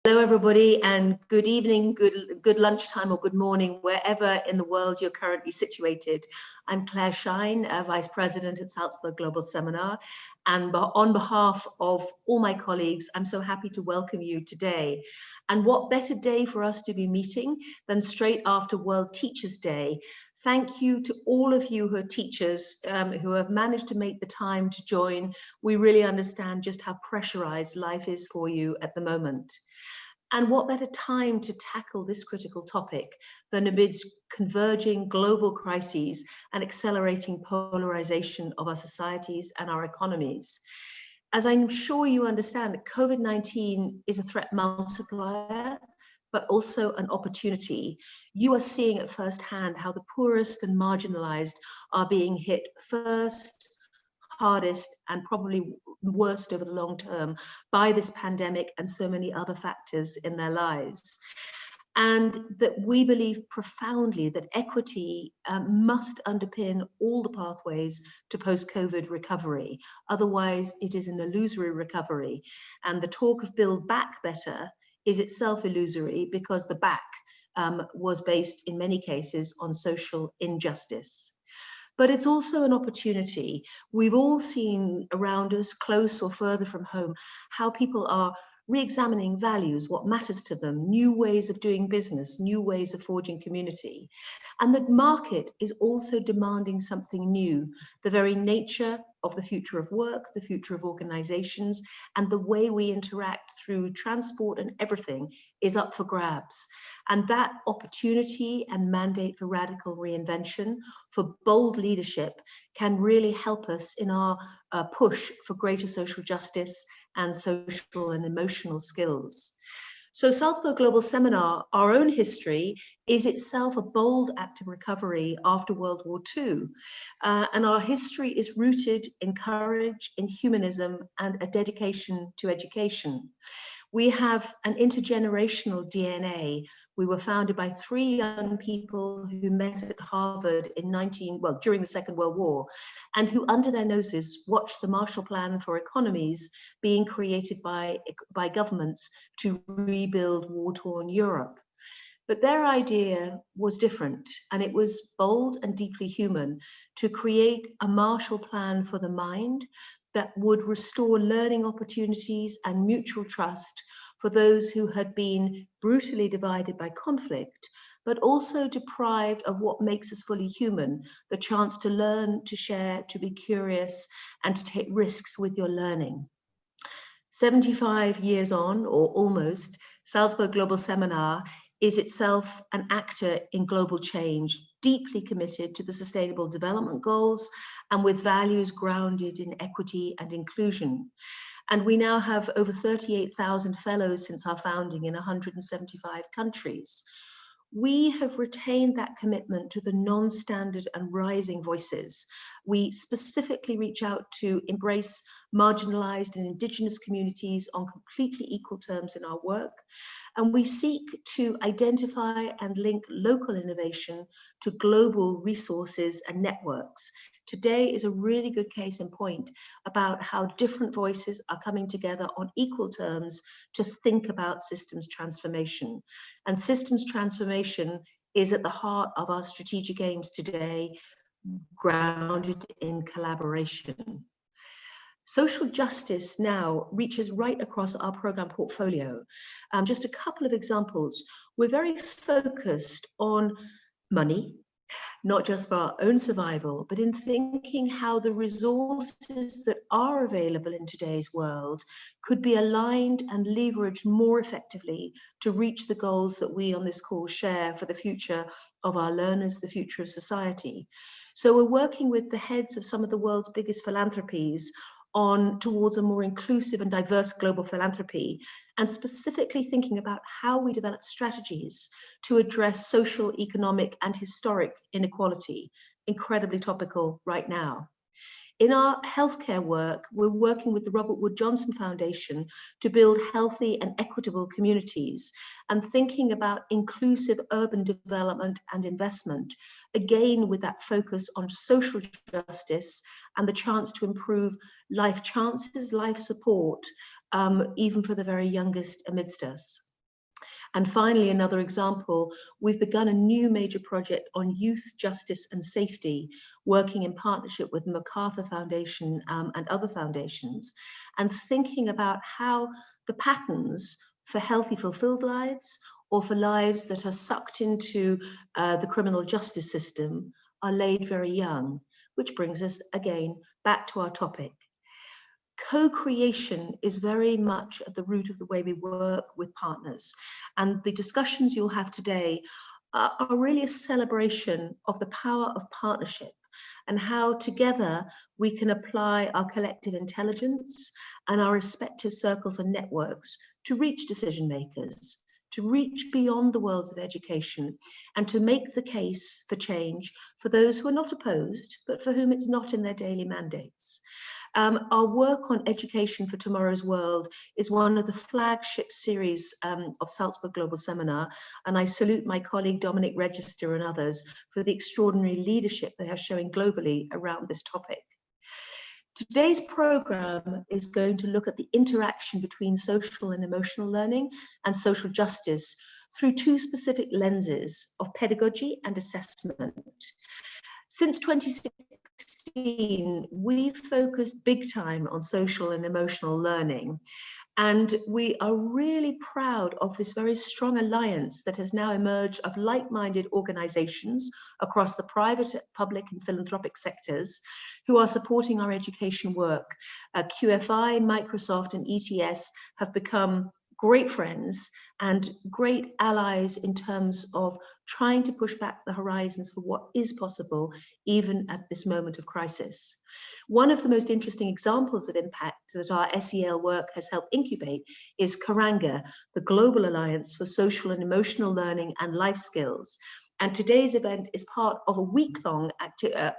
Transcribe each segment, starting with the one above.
Hello, everybody, and good evening, good lunchtime, or good morning, wherever in the world you're currently situated. I'm Clare, Vice President at Salzburg Global Seminar, and on behalf of all my colleagues, I'm so happy to welcome you today. And what better day for us to be meeting than straight after World Teachers' Day. Thank you to all of you who are teachers who have managed to make the time to join. We really understand just how pressurized life is for you at the moment. And what better time to tackle this critical topic than amidst converging global crises and accelerating polarization of our societies and our economies. As I'm sure you understand, COVID-19 is a threat multiplier, but also an opportunity. You are seeing at first hand how the poorest and marginalized are being hit first, hardest, and probably worst over the long term by this pandemic and so many other factors in their lives. And that we believe profoundly that equity must underpin all the pathways to post-COVID recovery. Otherwise, it is an illusory recovery. And the talk of build back better is itself illusory because the back was based in many cases on social injustice. But it's also an opportunity. We've all seen around us, close or further from home, how people are re-examining values, what matters to them, new ways of doing business, new ways of forging community. And the market is also demanding something new, the very nature of the future of work, the future of organizations, and the way we interact through transport and everything is up for grabs. And that opportunity and mandate for radical reinvention, for bold leadership, can really help us in our push for greater social justice and social and emotional skills. So Salzburg Global Seminar, our own history, is itself a bold act of recovery after World War II. And our history is rooted in courage, in humanism, and a dedication to education. We have an intergenerational DNA. We were founded by three young people who met at Harvard during the Second World War, and who under their noses watched the Marshall Plan for economies being created by governments to rebuild war-torn Europe. But their idea was different, and it was bold and deeply human to create a Marshall Plan for the mind that would restore learning opportunities and mutual trust for those who had been brutally divided by conflict, but also deprived of what makes us fully human, the chance to learn, to share, to be curious, and to take risks with your learning. 75 years on, or almost, Salzburg Global Seminar is itself an actor in global change, deeply committed to the Sustainable Development Goals and with values grounded in equity and inclusion. And we now have over 38,000 fellows since our founding in 175 countries. We have retained that commitment to the non-standard and rising voices. We specifically reach out to embrace marginalized and indigenous communities on completely equal terms in our work. And we seek to identify and link local innovation to global resources and networks. Today is a really good case in point about how different voices are coming together on equal terms to think about systems transformation. And systems transformation is at the heart of our strategic aims today, grounded in collaboration. Social justice now reaches right across our program portfolio. Just a couple of examples. We're very focused on money, not just for our own survival, but in thinking how the resources that are available in today's world could be aligned and leveraged more effectively to reach the goals that we on this call share for the future of our learners, the future of society. So we're working with the heads of some of the world's biggest philanthropies towards a more inclusive and diverse global philanthropy, and specifically thinking about how we develop strategies to address social, economic, and historic inequality, incredibly topical right now. In our healthcare work, we're working with the Robert Wood Johnson Foundation to build healthy and equitable communities and thinking about inclusive urban development and investment, again with that focus on social justice and the chance to improve life chances, life support, even for the very youngest amidst us. And finally, another example, we've begun a new major project on youth justice and safety, working in partnership with the MacArthur Foundation and other foundations, and thinking about how the patterns for healthy, fulfilled lives or for lives that are sucked into the criminal justice system are laid very young, which brings us again back to our topic. Co-creation is very much at the root of the way we work with partners. And the discussions you'll have today are really a celebration of the power of partnership and how together we can apply our collective intelligence and our respective circles and networks to reach decision makers, to reach beyond the worlds of education, and to make the case for change for those who are not opposed, but for whom it's not in their daily mandates. Our work on education for tomorrow's world is one of the flagship series of Salzburg Global Seminar, and I salute my colleague Dominic Register and others for the extraordinary leadership they are showing globally around this topic. Today's program is going to look at the interaction between social and emotional learning and social justice through two specific lenses of pedagogy and assessment. Since 2016, we've focused big time on social and emotional learning. And we are really proud of this very strong alliance that has now emerged of like-minded organizations across the private, public and philanthropic sectors who are supporting our education work. QFI, Microsoft and ETS have become great friends and great allies in terms of trying to push back the horizons for what is possible, even at this moment of crisis. One of the most interesting examples of impact that our SEL work has helped incubate is Carine, the Global Alliance for Social and Emotional Learning and Life Skills. And today's event is part of a week-long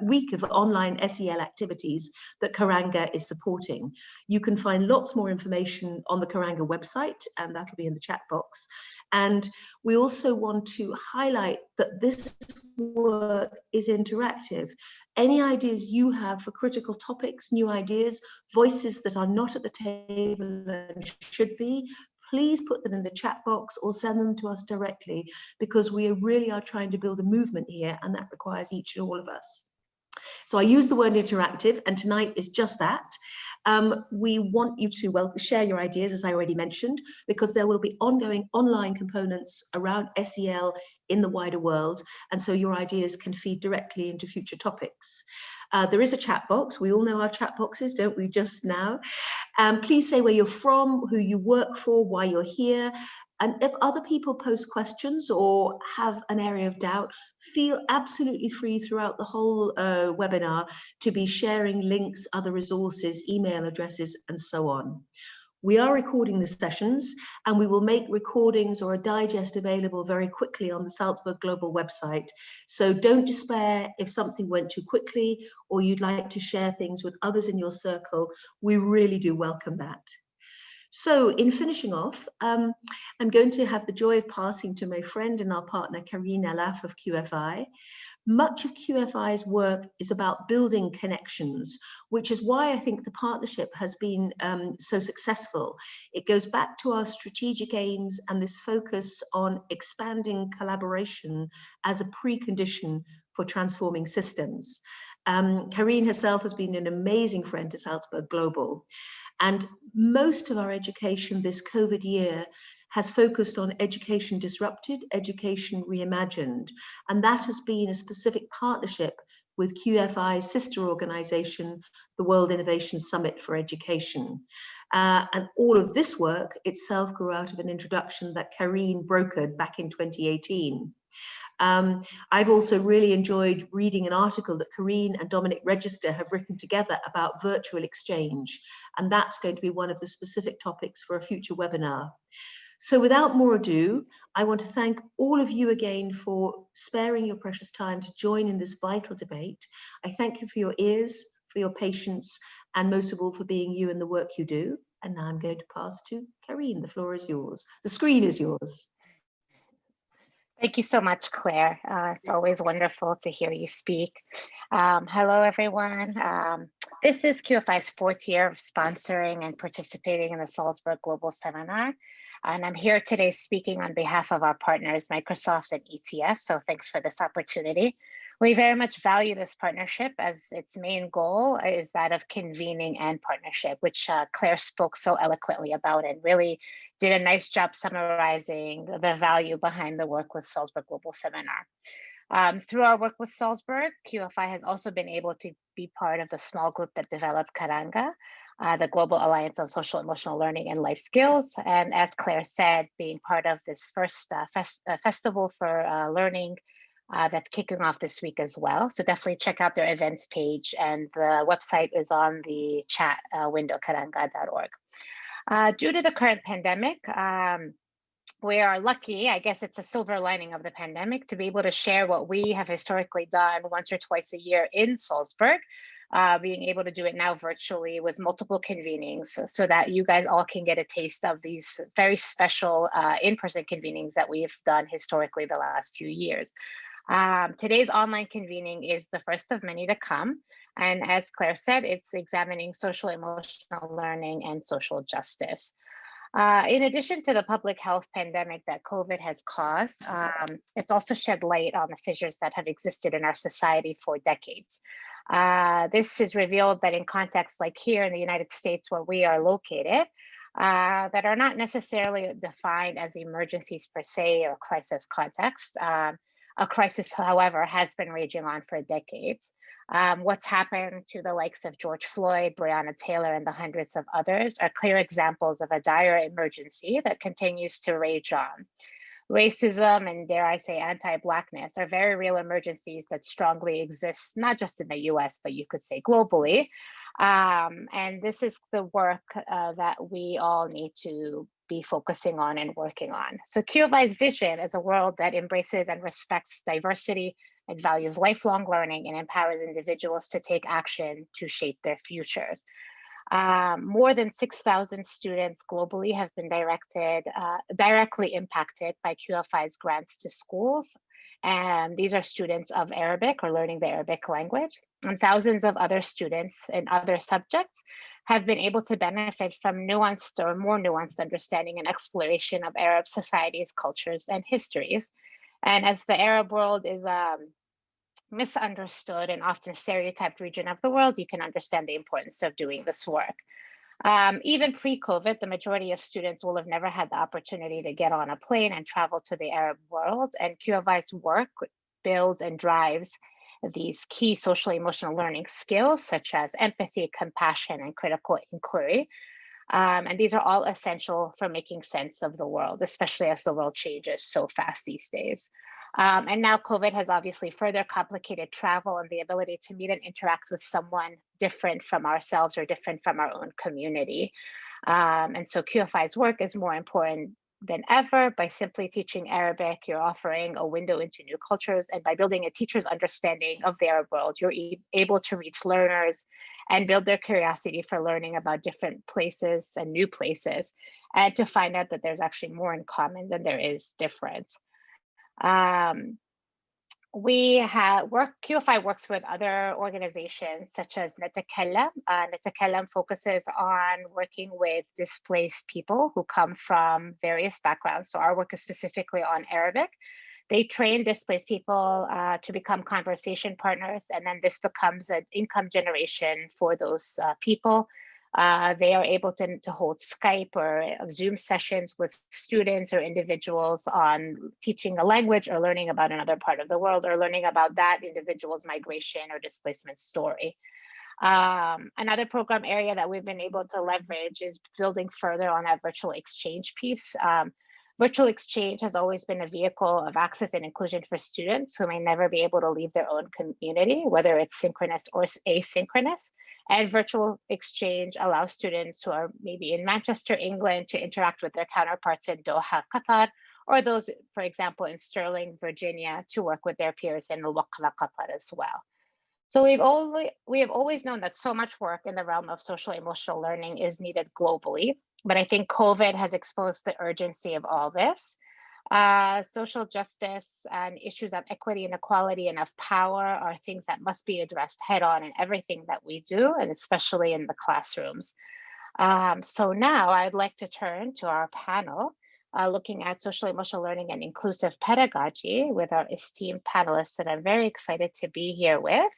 week of online SEL activities that Carine is supporting. You can find lots more information on the Carine website, and that'll be in the chat box. And we also want to highlight that this work is interactive. Any ideas you have for critical topics, new ideas, voices that are not at the table and should be, please put them in the chat box or send them to us directly, because we really are trying to build a movement here, and that requires each and all of us. So I use the word interactive, and tonight is just that. We want you to share your ideas, as I already mentioned, because there will be ongoing online components around SEL in the wider world, and so your ideas can feed directly into future topics. There is a chat box. We all know our chat boxes, don't we, just now? Please say where you're from, who you work for, why you're here. And if other people post questions or have an area of doubt, feel absolutely free throughout the whole webinar to be sharing links, other resources, email addresses, and so on. We are recording the sessions, and we will make recordings or a digest available very quickly on the Salzburg Global website. So don't despair if something went too quickly or you'd like to share things with others in your circle. We really do welcome that. So in finishing off, I'm going to have the joy of passing to my friend and our partner, Carine Allaf of QFI. Much of QFI's work is about building connections, which is why I think the partnership has been so successful. It goes back to our strategic aims and this focus on expanding collaboration as a precondition for transforming systems. Carine herself has been an amazing friend to Salzburg Global. And most of our education this COVID year has focused on education disrupted, education reimagined. And that has been a specific partnership with QFI's sister organization, the World Innovation Summit for Education. And all of this work itself grew out of an introduction that Carine brokered back in 2018. I've also really enjoyed reading an article that Carine and Dominic Register have written together about virtual exchange, and that's going to be one of the specific topics for a future webinar. So without more ado, I want to thank all of you again for sparing your precious time to join in this vital debate. I thank you for your ears, for your patience, and most of all for being you in the work you do. And now I'm going to pass to Carine. The floor is yours. The screen is yours. Thank you so much, Claire. It's always wonderful to hear you speak. Hello, everyone. This is QFI's 4th year of sponsoring and participating in the Salzburg Global Seminar. And I'm here today speaking on behalf of our partners, Microsoft and ETS, so thanks for this opportunity. We very much value this partnership as its main goal is that of convening and partnership, which Claire spoke so eloquently about and really did a nice job summarizing the value behind the work with Salzburg Global Seminar. Through our work with Salzburg, QFI has also been able to be part of the small group that developed Karanga, the Global Alliance on Social Emotional Learning and Life Skills. And as Claire said, being part of this first festival for learning that's kicking off this week as well. So definitely check out their events page, and the website is on the chat window, karanga.org. Due to the current pandemic, we are lucky, I guess it's a silver lining of the pandemic, to be able to share what we have historically done once or twice a year in Salzburg, being able to do it now virtually with multiple convenings so that you guys all can get a taste of these very special in-person convenings that we've done historically the last few years. Today's online convening is the first of many to come. And as Claire said, it's examining social emotional learning and social justice. In addition to the public health pandemic that COVID has caused, it's also shed light on the fissures that have existed in our society for decades. This is revealed that in contexts like here in the United States, where we are located, that are not necessarily defined as emergencies per se or crisis context. A crisis, however, has been raging on for decades. What's happened to the likes of George Floyd, Breonna Taylor, and the hundreds of others are clear examples of a dire emergency that continues to rage on. Racism and, dare I say, anti-Blackness are very real emergencies that strongly exist, not just in the US, but you could say globally. And this is the work that we all need to be focusing on and working on. So QFI's vision is a world that embraces and respects diversity, it values lifelong learning, and empowers individuals to take action to shape their futures. More than 6,000 students globally have been directly impacted by QFI's grants to schools. And these are students of Arabic or learning the Arabic language. And thousands of other students in other subjects have been able to benefit from nuanced or more nuanced understanding and exploration of Arab societies, cultures, and histories. And as the Arab world is misunderstood and often stereotyped region of the world, you can understand the importance of doing this work. Even pre-COVID, the majority of students will have never had the opportunity to get on a plane and travel to the Arab world, and QFI's work builds and drives these key social emotional learning skills such as empathy, compassion, and critical inquiry. And these are all essential for making sense of the world, especially as the world changes so fast these days. And now COVID has obviously further complicated travel and the ability to meet and interact with someone different from ourselves or different from our own community. And so QFI's work is more important than ever. By simply teaching Arabic, you're offering a window into new cultures, and by building a teacher's understanding of the Arab world, you're able to reach learners and build their curiosity for learning about different places and new places, and to find out that there's actually more in common than there is different. QFI works with other organizations such as Natakallam. Natakallam focuses on working with displaced people who come from various backgrounds. So our work is specifically on Arabic. They train displaced people to become conversation partners, and then this becomes an income generation for those people. They are able to hold Skype or Zoom sessions with students or individuals on teaching a language or learning about another part of the world or learning about that individual's migration or displacement story. Another program area that we've been able to leverage is building further on that virtual exchange piece. Virtual exchange has always been a vehicle of access and inclusion for students who may never be able to leave their own community, whether it's synchronous or asynchronous. And virtual exchange allows students who are maybe in Manchester, England, to interact with their counterparts in Doha, Qatar, or those, for example, in Sterling, Virginia, to work with their peers in Al-Waqla, Qatar as well. So we have always known that so much work in the realm of social emotional learning is needed globally, but I think COVID has exposed the urgency of all this. Social justice and issues of equity and equality and of power are things that must be addressed head on in everything that we do, and especially in the classrooms. So now I'd like to turn to our panel. looking at social emotional learning and inclusive pedagogy with our esteemed panelists that I'm very excited to be here with.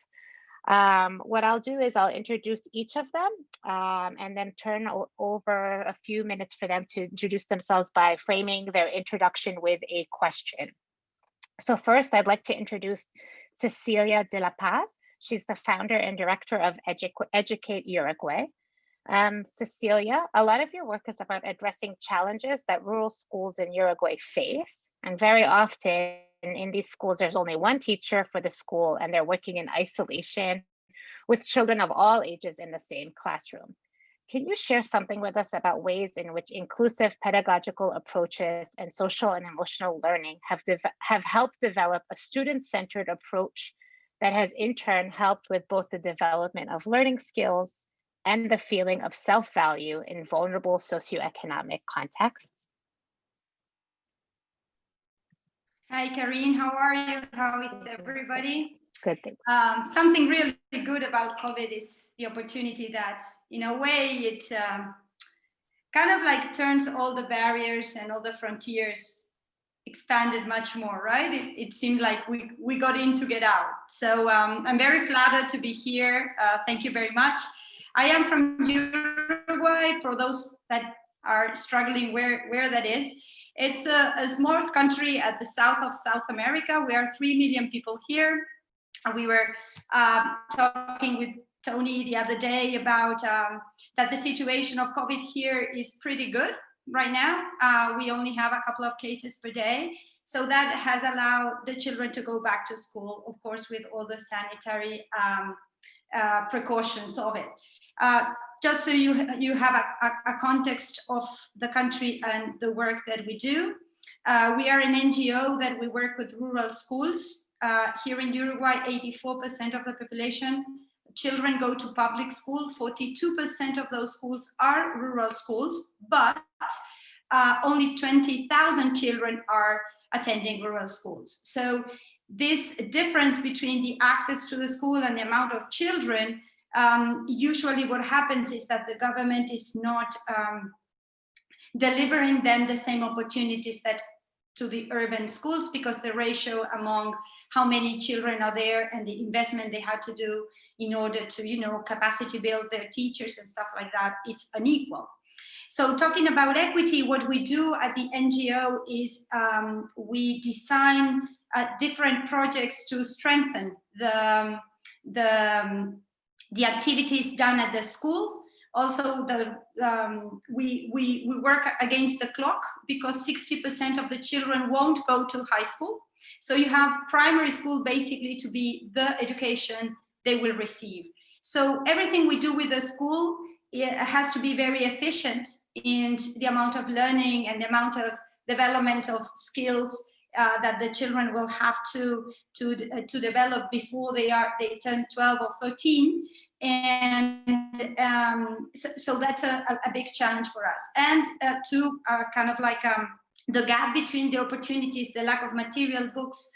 What I'll do is I'll introduce each of them and then turn over a few minutes for them to introduce themselves by framing their introduction with a question. So first, I'd like to introduce Cecilia de la Paz. She's the founder and director of Educate Uruguay. Cecilia, a lot of your work is about addressing challenges that rural schools in Uruguay face. And very often in these schools, there's only one teacher for the school and they're working in isolation with children of all ages in the same classroom. Can you share something with us about ways in which inclusive pedagogical approaches and social and emotional learning have helped develop a student-centered approach that has in turn helped with both the development of learning skills and the feeling of self-value in vulnerable socioeconomic contexts? Hi, Carine, how are you? How is everybody? Good, thanks. Something really good about COVID is the opportunity that, in a way, it kind of like turns all the barriers and all the frontiers expanded much more, right? It seemed like we got in to get out. So I'm very flattered to be here. Thank you very much. I am from Uruguay, for those that are struggling where that is. It's a small country at the south of South America. We are 3 million people here. We were talking with Tony the other day about that the situation of COVID here is pretty good right now. We only have a couple of cases per day. So that has allowed the children to go back to school, of course, with all the sanitary precautions of it. Just so you have a context of the country and the work that we do. We are an NGO that we work with rural schools. Here in Uruguay, 84% of the population, children go to public school. 42% of those schools are rural schools, but only 20,000 children are attending rural schools. So this difference between the access to the school and the amount of children, usually what happens is that the government is not delivering them the same opportunities that to the urban schools, because the ratio among how many children are there and the investment they had to do in order to, capacity build their teachers and stuff like that, it's unequal. So talking about equity, what we do at the NGO is we design different projects to strengthen the activities done at the school. Also, we work against the clock, because 60% of the children won't go to high school. So you have primary school basically to be the education they will receive. So everything we do with the school, it has to be very efficient in the amount of learning and the amount of development of skills that the children will have to develop before they turn 12 or 13. And so that's a big challenge for us. And to kind of like the gap between the opportunities, the lack of material, books,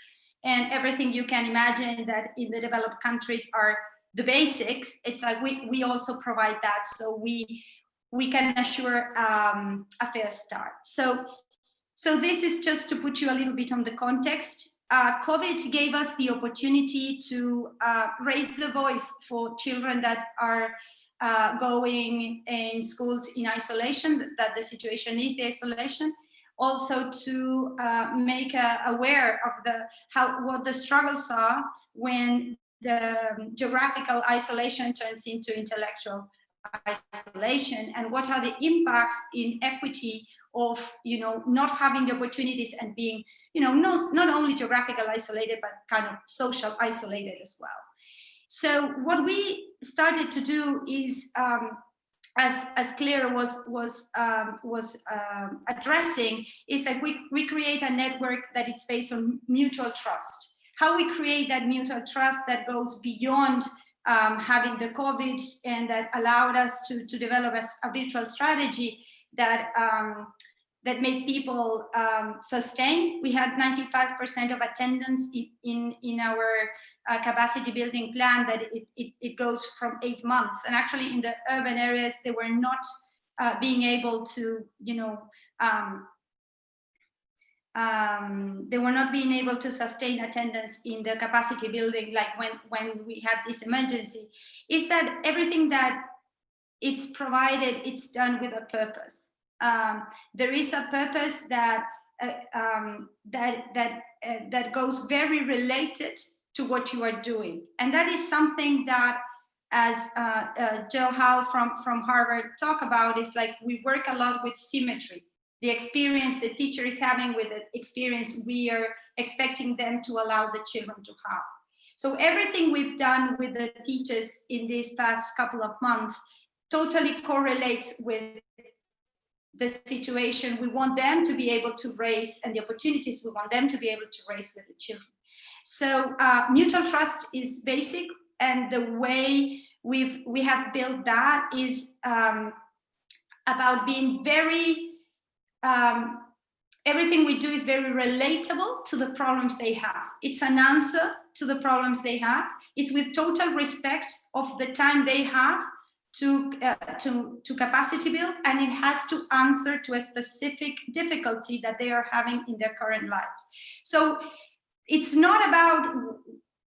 and everything you can imagine that in the developed countries are the basics. It's like we also provide that, so we can assure a fair start. So this is just to put you a little bit on the context. COVID gave us the opportunity to raise the voice for children that are going in schools in isolation, that the situation is the isolation. Also to make aware of what the struggles are when the geographical isolation turns into intellectual isolation, and what are the impacts in equity of not having the opportunities and being not only geographical isolated, but kind of social isolated as well. So what we started to do is, as Clare was addressing, is that we create a network that is based on mutual trust. How we create that mutual trust that goes beyond having the COVID, and that allowed us to develop a virtual strategy that made people sustain. We had 95% of attendance in our capacity building plan, that it goes from 8 months. And actually in the urban areas, they were not being able to, they were not being able to sustain attendance in the capacity building, like when we had this emergency, is that everything that it's provided, it's done with a purpose. There is a purpose that that goes very related to what you are doing, and that is something that, as Jill Hall from Harvard talk about, is like we work a lot with symmetry. The experience the teacher is having with the experience we are expecting them to allow the children to have. So everything we've done with the teachers in these past couple of months totally correlates with the situation we want them to be able to raise and the opportunities we want them to be able to raise with the children. So mutual trust is basic, and the way we have built that is about being very, everything we do is very relatable to the problems they have. It's an answer to the problems they have. It's with total respect of the time they have to capacity build, and it has to answer to a specific difficulty that they are having in their current lives. So it's not about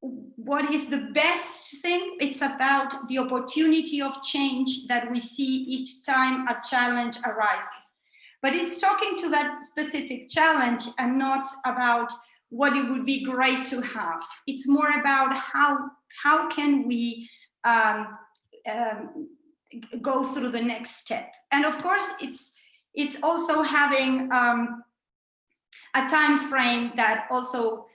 what is the best thing, it's about the opportunity of change that we see each time a challenge arises. But it's talking to that specific challenge and not about what it would be great to have. It's more about how can we go through the next step. And of course, it's also having a time frame that also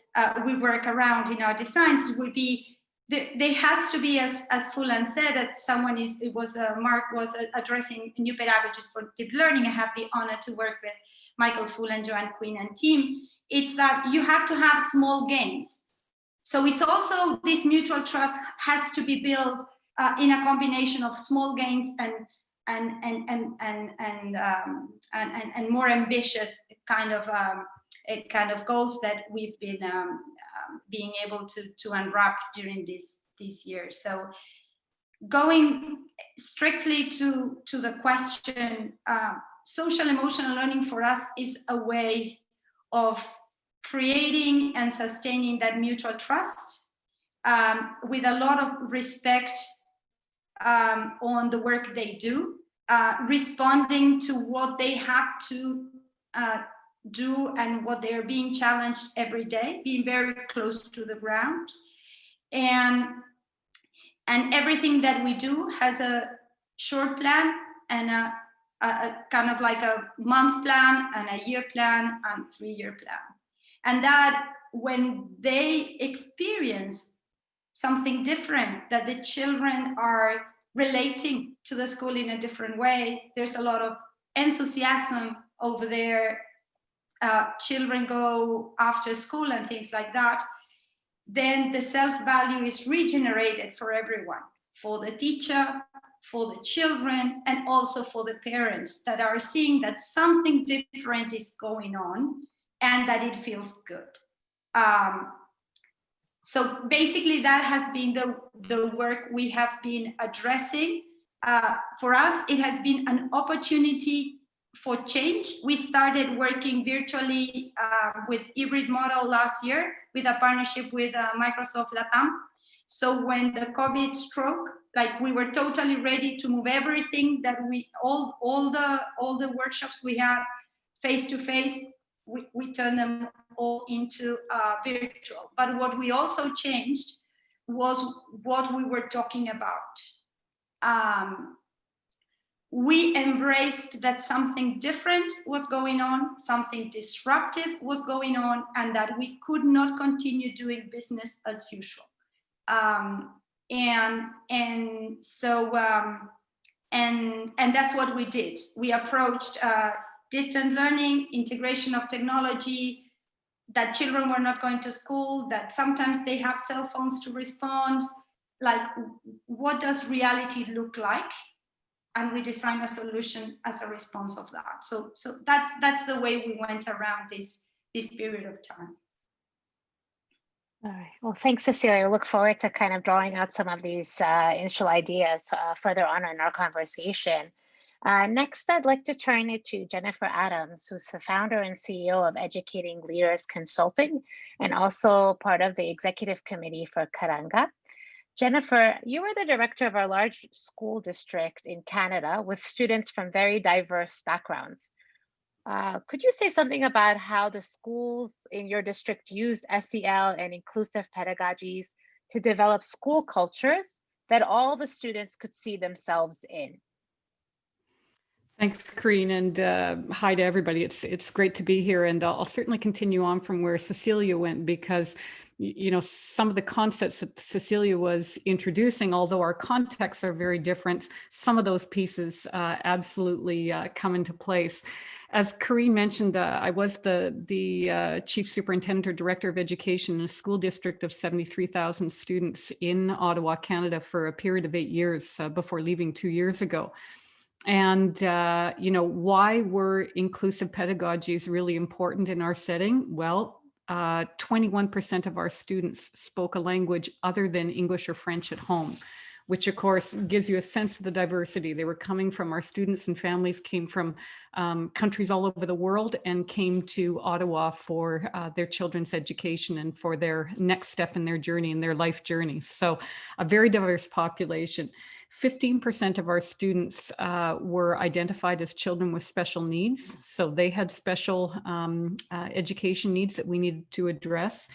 we work around in our designs. Would be there has to be, as Fulan said, that someone is, it was Mark was addressing new pedagogies for deep learning. I have the honor to work with Michael Fulan, Joanne Quinn, and team. It's that you have to have small gains. So it's also this mutual trust has to be built in a combination of small gains and more ambitious kind of goals that we've been being able to unwrap during this year. So going strictly to the question, social emotional learning for us is a way of creating and sustaining that mutual trust with a lot of respect on the work they do, responding to what they have to do and what they are being challenged every day, being very close to the ground. And everything that we do has a short plan and a kind of like a month plan and a year plan and 3-year plan. And that when they experience something different, that the children are relating to the school in a different way, there's a lot of enthusiasm over there. Children go after school and things like that, then the self-value is regenerated for everyone, for the teacher, for the children, and also for the parents that are seeing that something different is going on and that it feels good. So basically that has been the work we have been addressing. For us, it has been an opportunity for change. We started working virtually with hybrid model last year with a partnership with Microsoft Latam. So when the COVID struck, like we were totally ready to move everything that we all the workshops we had face to face, we turned them all into virtual. But what we also changed was what we were talking about. We embraced that something different was going on, something disruptive was going on, and that we could not continue doing business as usual. And that's what we did. We approached distant learning, integration of technology, that children were not going to school, that sometimes they have cell phones to respond. Like, what does reality look like? And we designed a solution as a response of that. So that's the way we went around this period of time. All right. Well, thanks, Cecilia. I look forward to kind of drawing out some of these initial ideas further on in our conversation. Next, I'd like to turn it to Jennifer Adams, who's the founder and CEO of Educating Leaders Consulting and also part of the executive committee for Karanga. Jennifer, you are the director of our large school district in Canada with students from very diverse backgrounds. Could you say something about how the schools in your district use SEL and inclusive pedagogies to develop school cultures that all the students could see themselves in? Thanks, Carine, and hi to everybody. It's great to be here, and I'll certainly continue on from where Cecilia went, because you know, some of the concepts that Cecilia was introducing, although our contexts are very different, some of those pieces absolutely come into place. As Carine mentioned, I was the Chief Superintendent or Director of Education in a school district of 73,000 students in Ottawa, Canada, for a period of 8 years before leaving 2 years ago. And, you know, why were inclusive pedagogies really important in our setting? Well, 21% of our students spoke a language other than English or French at home, which of course gives you a sense of the diversity. They were coming from, our students and families came from countries all over the world and came to Ottawa for their children's education and for their next step in their journey, in their life journey. So a very diverse population. 15% of our students were identified as children with special needs. So they had special education needs that we needed to address.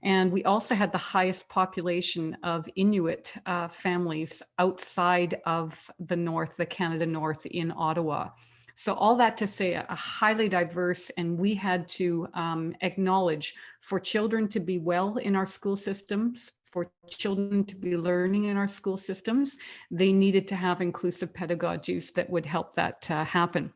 And we also had the highest population of Inuit families outside of the North, the Canada North in Ottawa. So all that to say, a highly diverse, and we had to acknowledge for children to be well in our school systems, for children to be learning in our school systems, they needed to have inclusive pedagogies that would help that happen.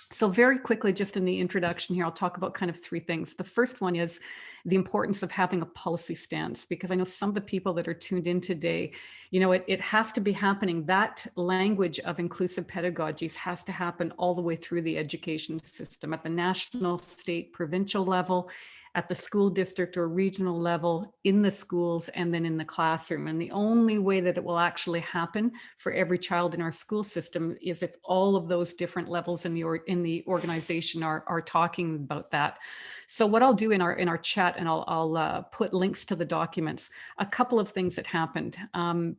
So very quickly, just in the introduction here, I'll talk about kind of three things. The first one is the importance of having a policy stance, because I know some of the people that are tuned in today, you know, it has to be happening. That language of inclusive pedagogies has to happen all the way through the education system at the national, state, provincial level, at the school district or regional level, in the schools, and then in the classroom. And the only way that it will actually happen for every child in our school system is if all of those different levels in the organization are talking about that. So what I'll do in our chat, and I'll put links to the documents, a couple of things that happened.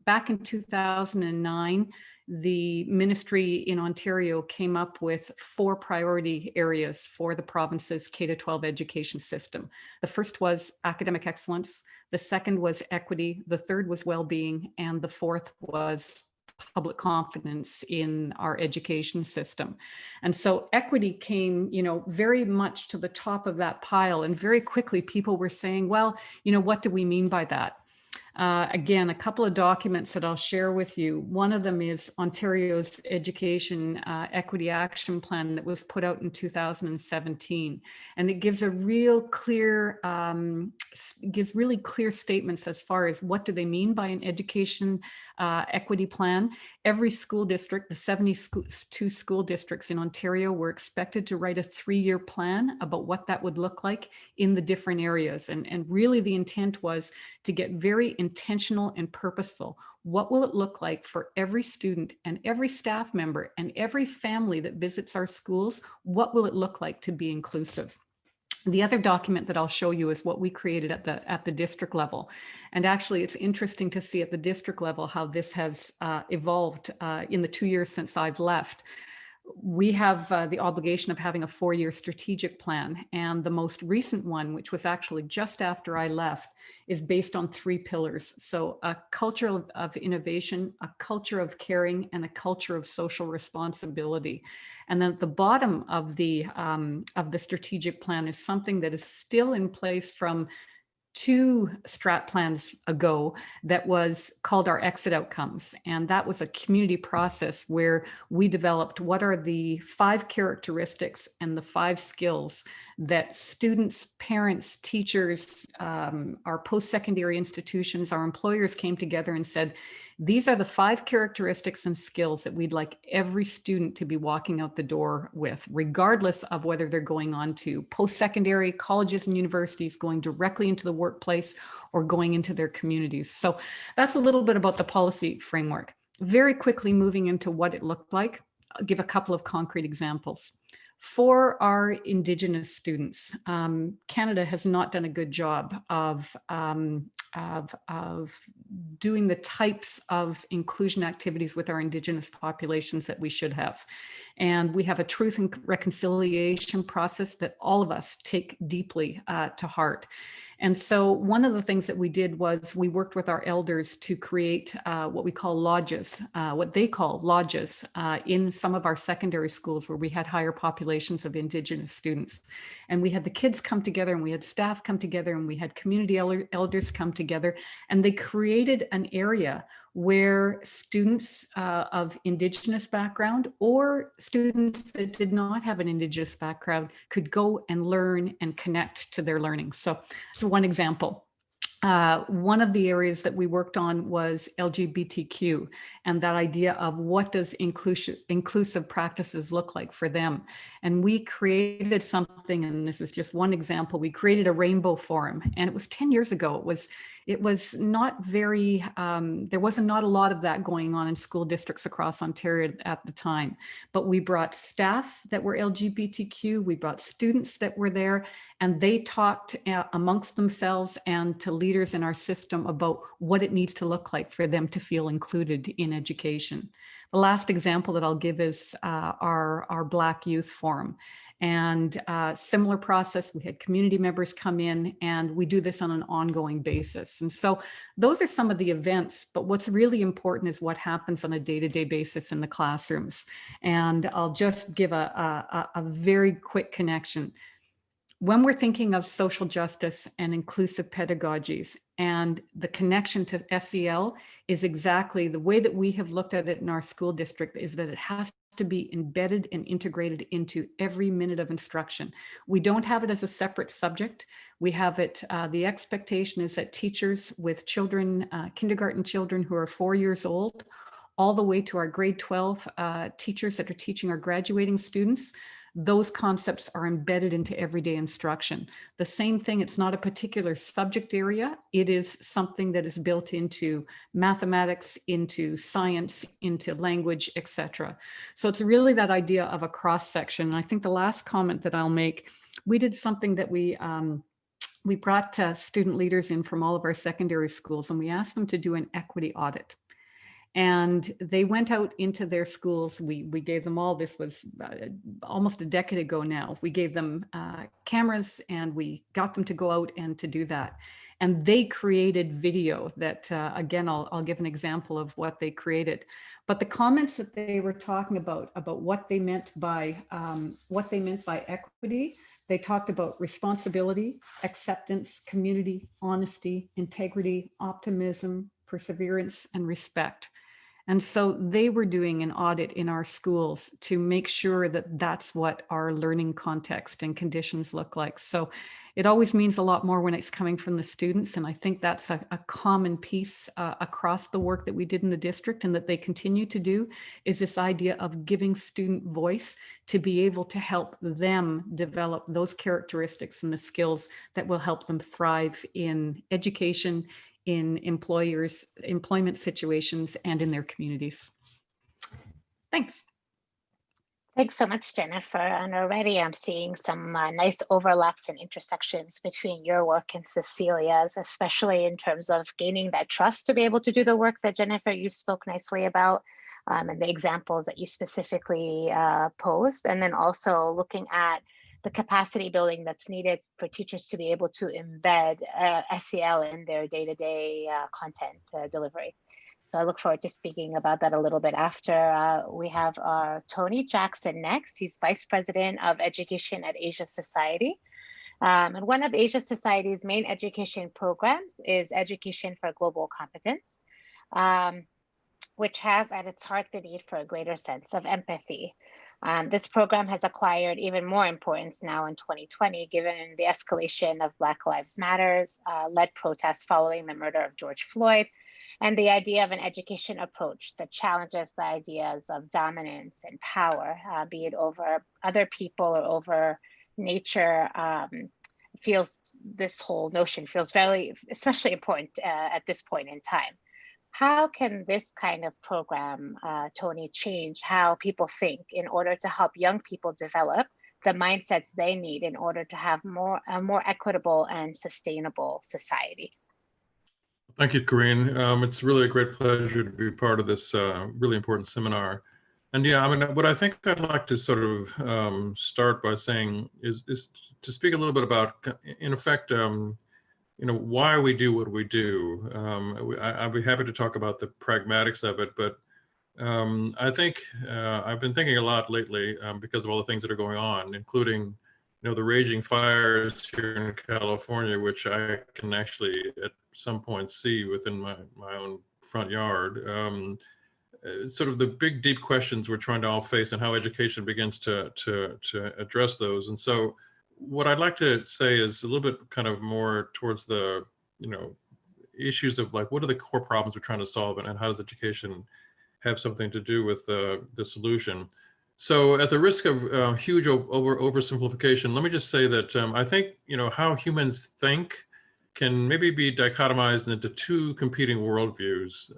Back in 2009, the ministry in Ontario came up with 4 priority areas for the province's K-12 education system. The first was academic excellence, the second was equity, the third was well-being, and the fourth was public confidence in our education system. And so equity came, you know, very much to the top of that pile, and very quickly people were saying, well, you know, what do we mean by that? Again, a couple of documents that I'll share with you. One of them is Ontario's Education Equity Action Plan that was put out in 2017. And it gives a real clear, gives really clear statements as far as what do they mean by an education equity plan. Every school district, the 72 school districts in Ontario, were expected to write a 3-year plan about what that would look like in the different areas. And really the intent was to get very intentional and purposeful. What will it look like for every student and every staff member and every family that visits our schools? What will it look like to be inclusive? The other document that I'll show you is what we created at the district level. And actually, it's interesting to see at the district level how this has evolved in the 2 years since I've left. We have the obligation of having a 4-year strategic plan. And the most recent one, which was actually just after I left, is based on 3 pillars. So a culture of innovation, a culture of caring, and a culture of social responsibility. And then at the bottom of the strategic plan is something that is still in place from 2 strat plans ago that was called our exit outcomes. And that was a community process where we developed what are the 5 characteristics and the 5 skills that students, parents, teachers, our post-secondary institutions, our employers came together and said, these are the 5 characteristics and skills that we'd like every student to be walking out the door with, regardless of whether they're going on to post-secondary colleges and universities, going directly into the workplace, or going into their communities. So that's a little bit about the policy framework. Very quickly moving into what it looked like. I'll give a couple of concrete examples. For our Indigenous students, Canada has not done a good job of doing the types of inclusion activities with our Indigenous populations that we should have. And we have a truth and reconciliation process that all of us take deeply to heart. And so one of the things that we did was we worked with our elders to create what we call lodges, what they call lodges in some of our secondary schools where we had higher populations of Indigenous students. And we had the kids come together and we had staff come together and we had community elders come together, and they created an area where students of Indigenous background or students that did not have an Indigenous background could go and learn and connect to their learning. So that's one example. One of the areas that we worked on was LGBTQ and that idea of what does inclusive practices look like for them. And we created something, and this is just one example, we created a rainbow forum, and it was 10 years ago. It was not very, there wasn't not a lot of that going on in school districts across Ontario at the time, but we brought staff that were LGBTQ, we brought students that were there, and they talked amongst themselves and to leaders in our system about what it needs to look like for them to feel included in education. The last example that I'll give is our Black Youth Forum. And similar process, we had community members come in, and we do this on an ongoing basis. And so those are some of the events, but what's really important is what happens on a day-to-day basis in the classrooms. And I'll just give a very quick connection. When we're thinking of social justice and inclusive pedagogies, and the connection to SEL is exactly the way that we have looked at it in our school district, is that it has to be embedded and integrated into every minute of instruction. We don't have it as a separate subject. We have it, the expectation is that teachers with children, kindergarten children who are 4 years old, all the way to our grade 12 teachers that are teaching our graduating students, those concepts are embedded into everyday instruction. The same thing, it's not a particular subject area. It is something that is built into mathematics, into science, into language, etc. So it's really that idea of a cross section. And I think the last comment that I'll make, we did something that we brought student leaders in from all of our secondary schools, and we asked them to do an equity audit. And they went out into their schools. We gave them all, this was almost a decade ago now, we gave them cameras and we got them to go out and to do that. And they created video that, again, I'll give an example of what they created. But the comments that they were talking about what they meant by equity, they talked about responsibility, acceptance, community, honesty, integrity, optimism, perseverance, and respect. And so they were doing an audit in our schools to make sure that that's what our learning context and conditions look like. So it always means a lot more when it's coming from the students. And I think that's a common piece across the work that we did in the district and that they continue to do, is this idea of giving student voice to be able to help them develop those characteristics and the skills that will help them thrive in education, in employment situations, and in their communities. Thanks. Thanks so much, Jennifer. And already I'm seeing some nice overlaps and intersections between your work and Cecilia's, especially in terms of gaining that trust to be able to do the work that Jennifer, you spoke nicely about, and the examples that you specifically posed. And then also looking at the capacity building that's needed for teachers to be able to embed SEL in their day-to-day content delivery. So I look forward to speaking about that a little bit after. We have our Tony Jackson next. He's Vice President of Education at Asia Society. And one of Asia Society's main education programs is Education for Global Competence, which has at its heart the need for a greater sense of empathy. This program has acquired even more importance now in 2020, given the escalation of Black Lives Matter's led protests following the murder of George Floyd, and the idea of an education approach that challenges the ideas of dominance and power, be it over other people or over nature. This whole notion feels very, especially important at this point in time. How can this kind of program, Tony, change how people think in order to help young people develop the mindsets they need in order to have a more equitable and sustainable society? Thank you, Carine. It's really a great pleasure to be part of this really important seminar. And yeah, I mean, what I think I'd like to sort of start by saying is to speak a little bit about, in effect, why we do what we do. I'd be happy to talk about the pragmatics of it, but I think I've been thinking a lot lately because of all the things that are going on, including, the raging fires here in California, which I can actually at some point see within my own front yard. Sort of the big, deep questions we're trying to all face and how education begins to address those. And so what I'd like to say is a little bit kind of more towards the, issues of like, what are the core problems we're trying to solve, and how does education have something to do with the solution? So at the risk of huge oversimplification, let me just say that I think, how humans think can maybe be dichotomized into two competing worldviews.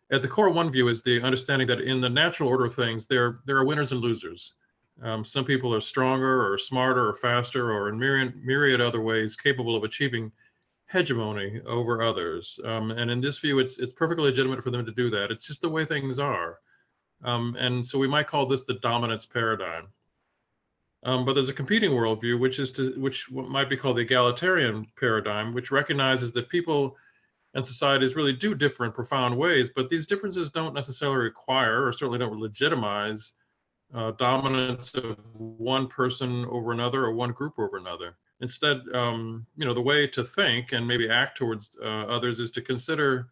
At the core, one view is the understanding that in the natural order of things, there are winners and losers. Some people are stronger or smarter or faster or in myriad other ways capable of achieving hegemony over others. And in this view, it's perfectly legitimate for them to do that. It's just the way things are. And so we might call this the dominance paradigm. But there's a competing worldview, which might be called the egalitarian paradigm, which recognizes that people and societies really do differ in profound ways, but these differences don't necessarily require, or certainly don't legitimize, dominance of one person over another or one group over another. Instead, the way to think and maybe act towards others is to consider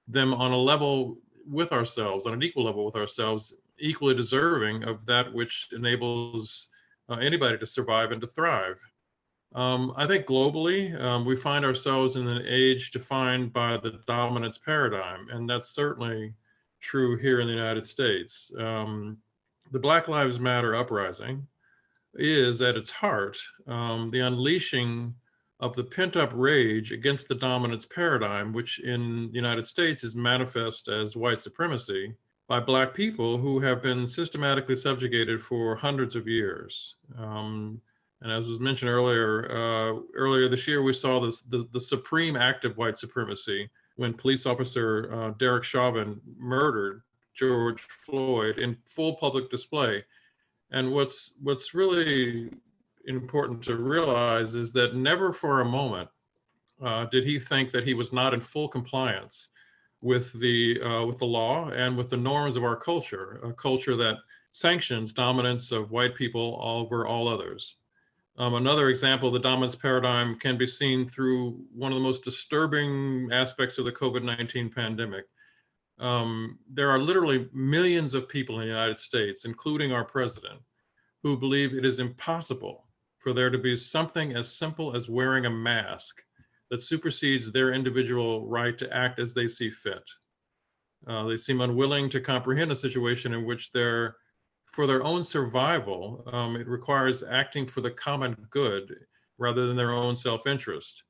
them on a level with ourselves, on an equal level with ourselves, equally deserving of that which enables anybody to survive and to thrive. I think globally, we find ourselves in an age defined by the dominance paradigm, and that's certainly true here in the United States. The Black Lives Matter uprising is at its heart the unleashing of the pent-up rage against the dominance paradigm, which in the United States is manifest as white supremacy by Black people who have been systematically subjugated for hundreds of years. And as was mentioned earlier this year, we saw the supreme act of white supremacy when police officer Derek Chauvin murdered George Floyd in full public display. And what's really important to realize is that never for a moment did he think that he was not in full compliance with the law and with the norms of our culture, a culture that sanctions dominance of white people over all others. Another example of the dominance paradigm can be seen through one of the most disturbing aspects of the COVID-19 pandemic. There are literally millions of people in the United States, including our president, who believe it is impossible for there to be something as simple as wearing a mask that supersedes their individual right to act as they see fit. They seem unwilling to comprehend a situation in which for their own survival, it requires acting for the common good rather than their own self-interest,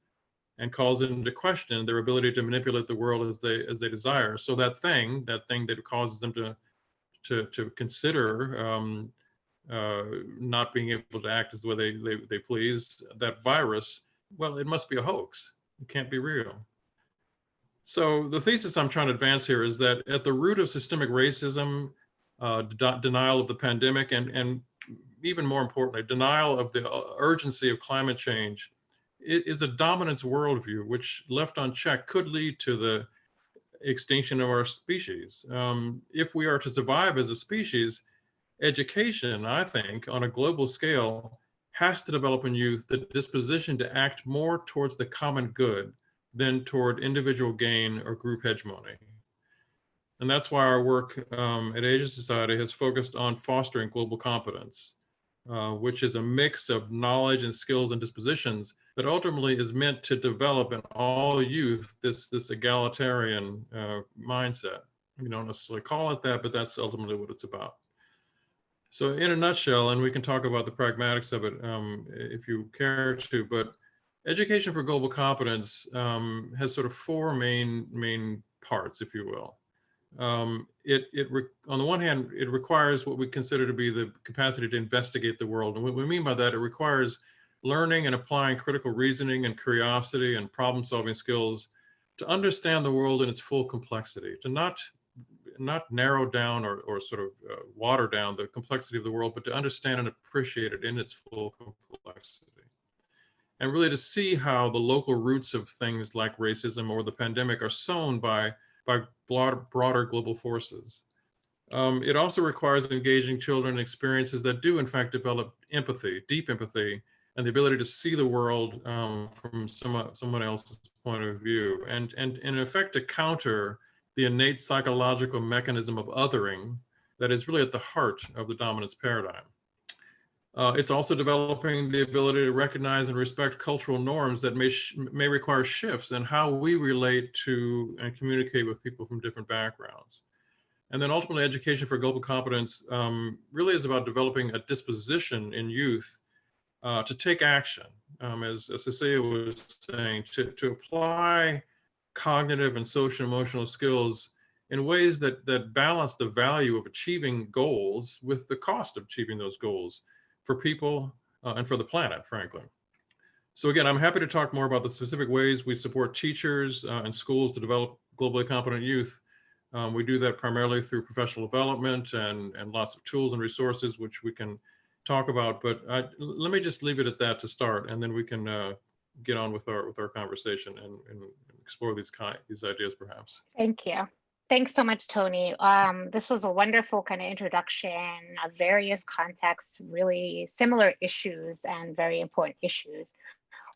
and calls into question their ability to manipulate the world as they desire. So that thing that causes them to consider not being able to act as the way they please, that virus, well, it must be a hoax. It can't be real. So the thesis I'm trying to advance here is that at the root of systemic racism, denial of the pandemic, and even more importantly, denial of the urgency of climate change, it is a dominance worldview, which left unchecked could lead to the extinction of our species. If we are to survive as a species, education, I think, on a global scale, has to develop in youth the disposition to act more towards the common good than toward individual gain or group hegemony. And that's why our work at Asia Society has focused on fostering global competence, which is a mix of knowledge and skills and dispositions that ultimately is meant to develop in all youth this egalitarian mindset. We don't necessarily call it that, but that's ultimately what it's about. So in a nutshell, and we can talk about the pragmatics of it if you care to, but education for global competence has sort of four main parts, if you will. On the one hand, it requires what we consider to be the capacity to investigate the world. And what we mean by that, it requires learning and applying critical reasoning and curiosity and problem-solving skills to understand the world in its full complexity, to not narrow down or sort of water down the complexity of the world, but to understand and appreciate it in its full complexity. And really to see how the local roots of things like racism or the pandemic are sown by broader global forces. It also requires engaging children in experiences that do in fact develop empathy, deep empathy, and the ability to see the world from someone else's point of view, and in effect to counter the innate psychological mechanism of othering that is really at the heart of the dominance paradigm. It's also developing the ability to recognize and respect cultural norms that may require shifts in how we relate to and communicate with people from different backgrounds. And then ultimately, education for global competence really is about developing a disposition in youth to take action, as Cecilia was saying, to apply cognitive and social emotional skills in ways that balance the value of achieving goals with the cost of achieving those goals for people and for the planet, frankly. So again, I'm happy to talk more about the specific ways we support teachers and schools to develop globally competent youth. We do that primarily through professional development and lots of tools and resources, which we can talk about. But let me just leave it at that to start, and then we can get on with our conversation and explore these ideas, perhaps. Thank you. Thanks so much, Tony. This was a wonderful kind of introduction of various contexts, really similar issues and very important issues.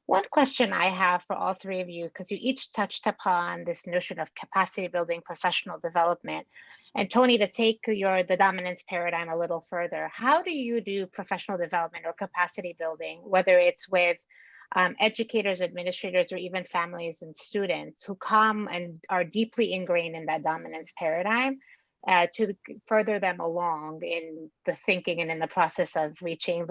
One question I have for all three of you, because you each touched upon this notion of capacity building, professional development, and Tony, to take the dominance paradigm a little further, how do you do professional development or capacity building, whether it's with educators, administrators, or even families and students who come and are deeply ingrained in that dominance paradigm to further them along in the thinking and in the process of reaching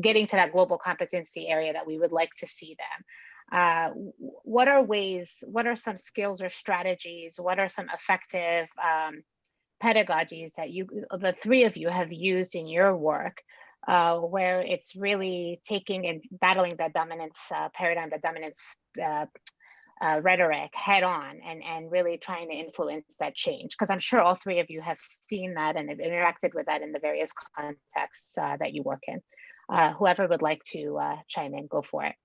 getting to that global competency area that we would like to see them. What are some skills or strategies? What are some effective pedagogies that the three of you have used in your work where it's really taking and battling that dominance paradigm, that dominance rhetoric head on and really trying to influence that change? Because I'm sure all three of you have seen that and have interacted with that in the various contexts that you work in. Whoever would like to chime in, go for it.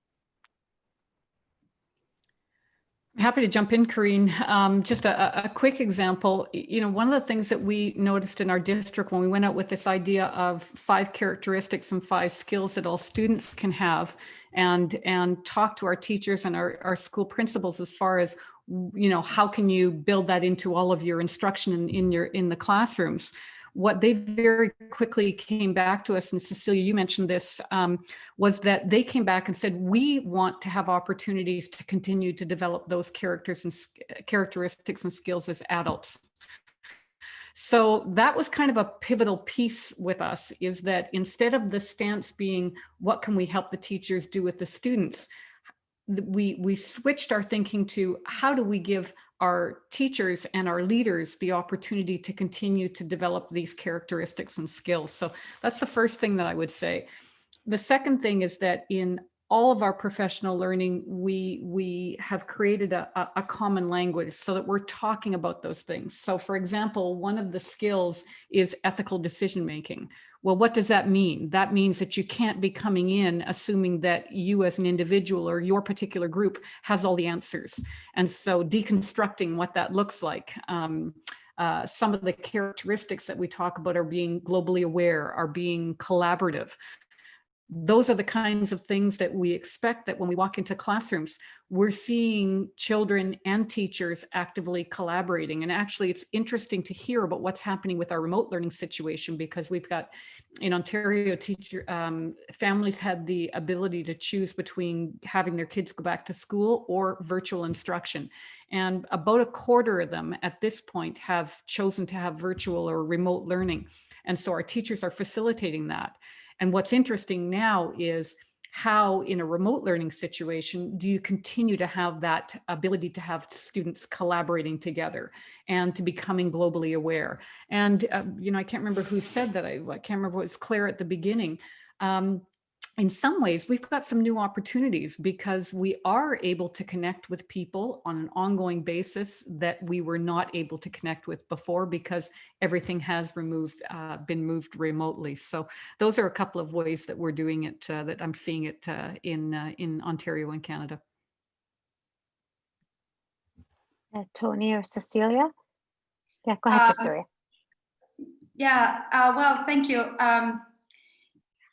Happy to jump in, Carine. Just a quick example. One of the things that we noticed in our district when we went out with this idea of 5 characteristics and 5 skills that all students can have, and talk to our teachers and our school principals as far as, how can you build that into all of your instruction in the classrooms. What they very quickly came back to us, and Cecilia, you mentioned this, was that they came back and said, we want to have opportunities to continue to develop those characteristics and skills as adults. So that was kind of a pivotal piece with us, is that instead of the stance being, what can we help the teachers do with the students? We switched our thinking to, how do we give our teachers and our leaders the opportunity to continue to develop these characteristics and skills? So that's the first thing that I would say. The second thing is that in all of our professional learning, we have created a common language so that we're talking about those things. So for example, one of the skills is ethical decision making. Well, what does that mean? That means that you can't be coming in assuming that you as an individual or your particular group has all the answers. And so deconstructing what that looks like. Some of the characteristics that we talk about are being globally aware, are being collaborative. Those are the kinds of things that we expect that when we walk into classrooms, we're seeing children and teachers actively collaborating. And actually, it's interesting to hear about what's happening with our remote learning situation, because we've got in Ontario, families had the ability to choose between having their kids go back to school or virtual instruction. And about a quarter of them at this point have chosen to have virtual or remote learning. And so our teachers are facilitating that. And what's interesting now is how in a remote learning situation do you continue to have that ability to have students collaborating together and to becoming globally aware? And I can't remember who said that. I can't remember, it was Clare at the beginning. In some ways, we've got some new opportunities because we are able to connect with people on an ongoing basis that we were not able to connect with before because everything has been moved remotely. So those are a couple of ways that we're doing it, that I'm seeing it in Ontario and Canada. Tony or Cecilia? Yeah, go ahead, Cecilia. Well, thank you.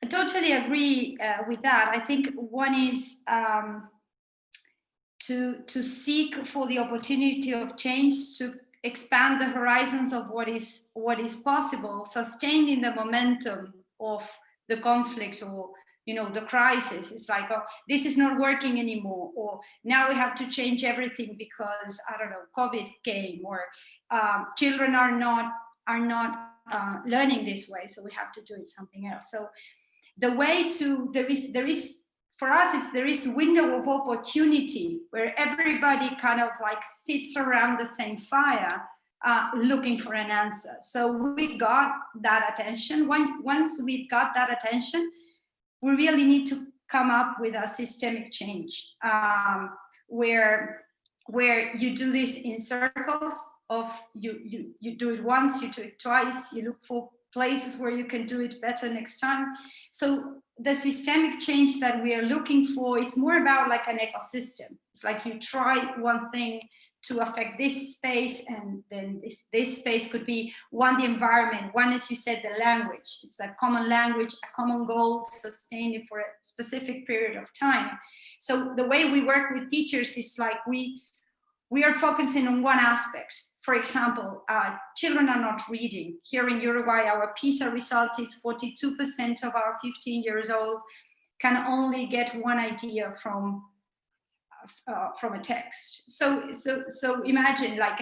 I totally agree with that. I think one is to seek for the opportunity of change, to expand the horizons of what is possible, sustaining the momentum of the conflict or the crisis. It's like, oh, this is not working anymore, or now we have to change everything because I don't know, COVID came, or children are not learning this way, so we have to do it something else. So the way to there is for us, there is a window of opportunity where everybody kind of like sits around the same fire looking for an answer. So we got that attention. Once we got that attention, we really need to come up with a systemic change where you do this in circles of you do it once, you do it twice, you look for places where you can do it better next time. So the systemic change that we are looking for is more about like an ecosystem. It's like you try one thing to affect this space, and then this space could be the environment, one, as you said, the language. It's a common language, a common goal to sustain it for a specific period of time. So the way we work with teachers is like we are focusing on one aspect. For example, children are not reading. Here in Uruguay, our PISA results is 42% of our 15 years old can only get one idea from a text. So imagine like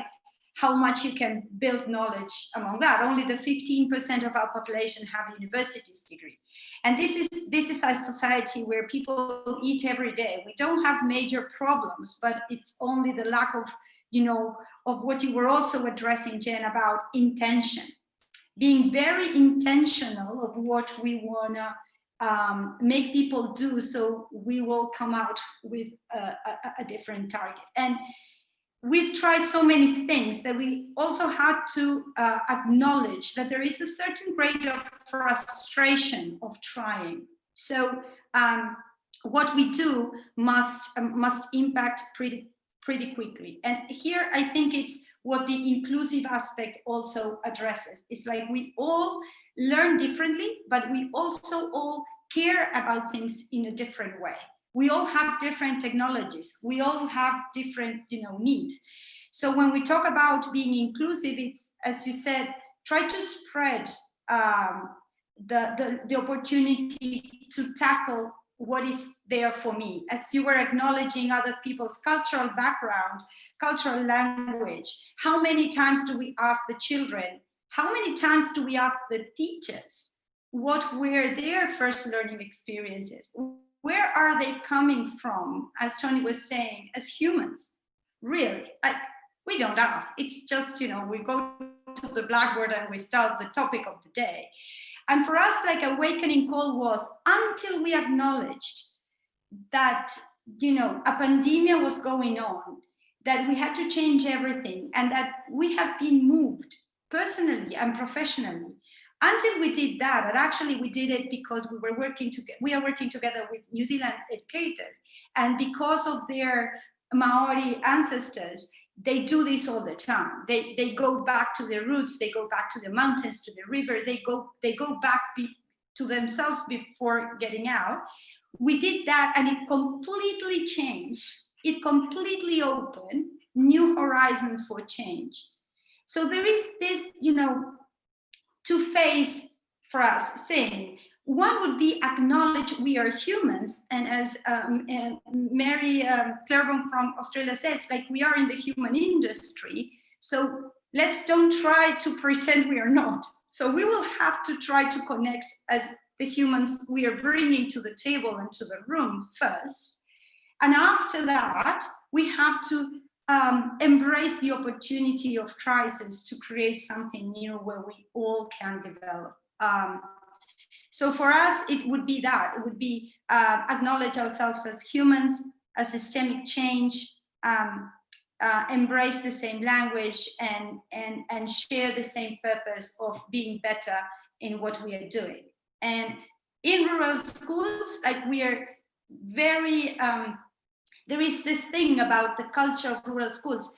how much you can build knowledge among that. Only the 15% of our population have a university's degree. And this is a society where people eat every day. We don't have major problems, but it's only the lack of, of what you were also addressing, Jen, about intention. Being very intentional of what we wanna make people do, so we will come out with a different target. And we've tried so many things that we also had to acknowledge that there is a certain grade of frustration of trying. So what we do must impact pretty quickly. And here I think it's what the inclusive aspect also addresses. It's like we all learn differently, but we also all care about things in a different way. We all have different technologies. We all have different, needs. So when we talk about being inclusive, it's, as you said, try to spread the opportunity to tackle what is there for me. As you were acknowledging other people's cultural background, cultural language, how many times do we ask the children? How many times do we ask the teachers what were their first learning experiences? Where are they coming from, as Tony was saying, as humans? Really, we don't ask. It's just, we go to the blackboard and we start the topic of the day. And for us, like awakening call was until we acknowledged that, a pandemic was going on, that we had to change everything, and that we have been moved personally and professionally. Until we did that, and actually we did it because we are working together with New Zealand educators, and because of their Maori ancestors, they do this all the time. They go back to their roots, they go back to the mountains, to the river, they go back to themselves before getting out. We did that, and it completely changed. It completely opened new horizons for change. So there is this, two-phase for us thing. One would be acknowledge we are humans, and as Mary Claiborne from Australia says, like we are in the human industry, so let's don't try to pretend we are not. So we will have to try to connect as the humans we are bringing to the table and to the room first. And after that, we have to embrace the opportunity of crisis to create something new where we all can develop. So for us, it would be that. It would be acknowledge ourselves as humans, a systemic change, embrace the same language, and share the same purpose of being better in what we are doing. And in rural schools, like we are very, there is this thing about the culture of rural schools.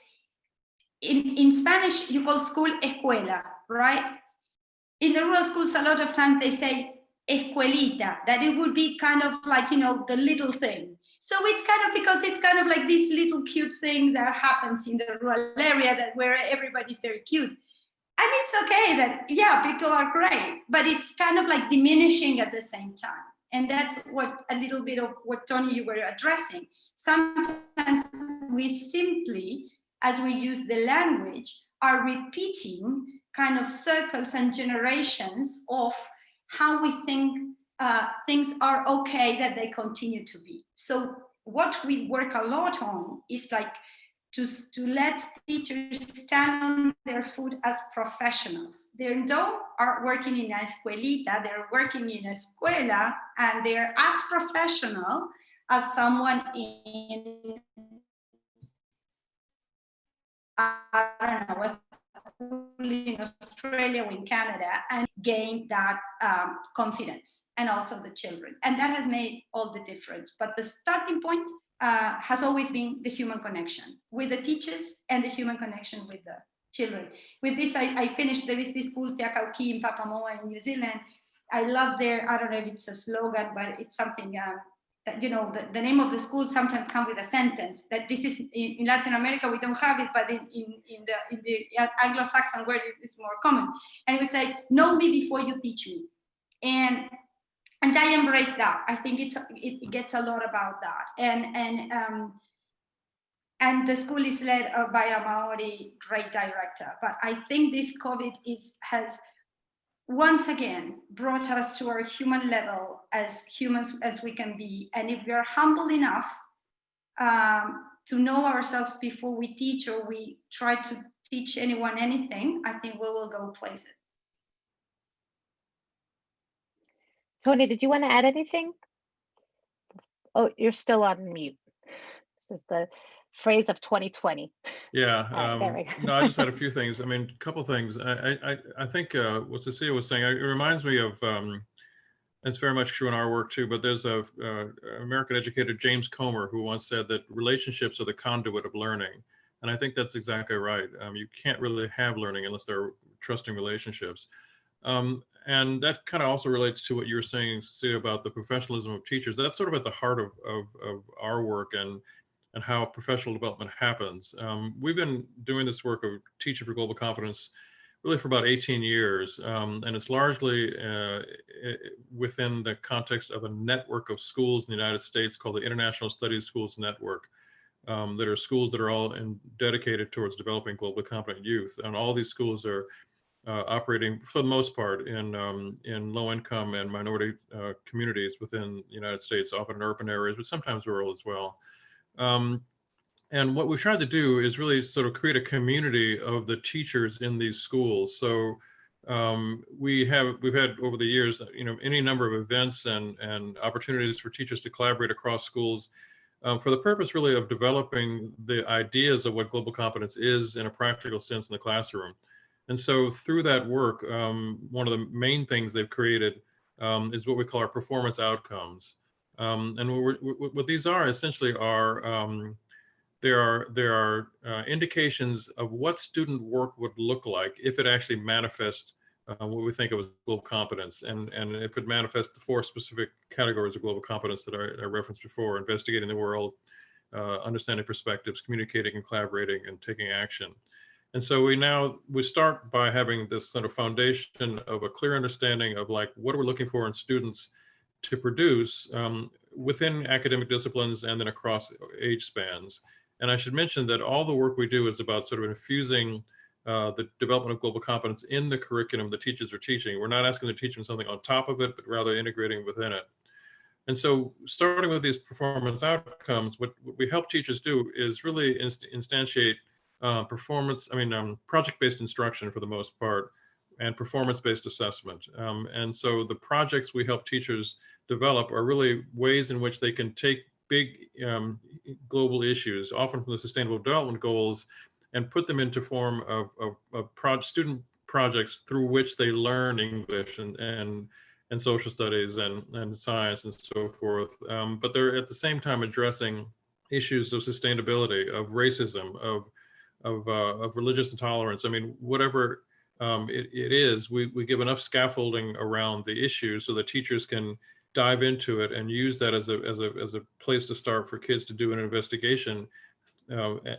In Spanish, you call school escuela, right? In the rural schools, a lot of times they say escuelita, that it would be kind of like, you know, the little thing. So it's kind of because it's kind of like this little cute thing that happens in the rural area that where everybody's very cute. And it's okay that, yeah, people are great, but it's kind of like diminishing at the same time. And that's what a little bit of what, Tony, you were addressing. Sometimes we simply, as we use the language, are repeating kind of circles and generations of how we think things are okay that they continue to be. So what we work a lot on is like to let teachers stand on their foot as professionals. They don't are working in a escuelita, they're working in a escuela, and they're as professional as someone in, I don't know, in Australia or in Canada, and gain that confidence, and also the children. And that has made all the difference. But the starting point has always been the human connection with the teachers and the human connection with the children. With this, I finished. There is this school, Te Akauki in Papamoa in New Zealand. I love their, I don't know if it's a slogan, but it's something that, you know, the name of the school sometimes comes with a sentence that this is in Latin America, we don't have it, but in the Anglo-Saxon word, it's more common. And it was like, know me before you teach me. And I embrace that. I think it gets a lot about that. And the school is led by a Maori great director. But I think this COVID has once again brought us to our human level as humans as we can be. And if we are humble enough to know ourselves before we teach or we try to teach anyone anything, I think we will go places. Tony, did you want to add anything? Oh, you're still on mute. This is the phrase of 2020. Yeah, there we go. no, I just had a few things. I mean, a couple things. I think what Cecilia was saying, it reminds me of, it's very much true in our work too, but there's a American educator, James Comer, who once said that relationships are the conduit of learning. And I think that's exactly right. You can't really have learning unless there are trusting relationships. And that kind of also relates to what you were saying, Cecilia, about the professionalism of teachers. That's sort of at the heart of our work and how professional development happens. We've been doing this work of Teaching for Global Competence really for about 18 years. And it's largely within the context of a network of schools in the United States called the International Studies Schools Network. That are schools that are all dedicated towards developing globally competent youth. And all these schools are operating, for the most part, in low-income and minority communities within the United States, often in urban areas, but sometimes rural as well. And what we've tried to do is really sort of create a community of the teachers in these schools. So we've had over the years, you know, any number of events and opportunities for teachers to collaborate across schools for the purpose really of developing the ideas of what global competence is in a practical sense in the classroom. And so through that work, one of the main things they've created is what we call our performance outcomes. And what these are essentially are, there are indications of what student work would look like if it actually manifests what we think of as global competence. And if it manifests the 4 specific categories of global competence that I referenced before: investigating the world, understanding perspectives, communicating and collaborating, and taking action. And so we start by having this sort of foundation of a clear understanding of like, what are we looking for in students to produce within academic disciplines and then across age spans. And I should mention that all the work we do is about sort of infusing the development of global competence in the curriculum the teachers are teaching. We're not asking them to teach them something on top of it, but rather integrating within it. And so starting with these performance outcomes, what we help teachers do is really instantiate project-based instruction for the most part, and performance-based assessment. And so the projects we help teachers develop are really ways in which they can take big global issues, often from the Sustainable Development Goals, and put them into form of student projects through which they learn English and social studies and science and so forth. But they're at the same time addressing issues of sustainability, of racism, of religious intolerance. I mean, whatever it is, we give enough scaffolding around the issue so that teachers can dive into it and use that as a place to start for kids to do an investigation,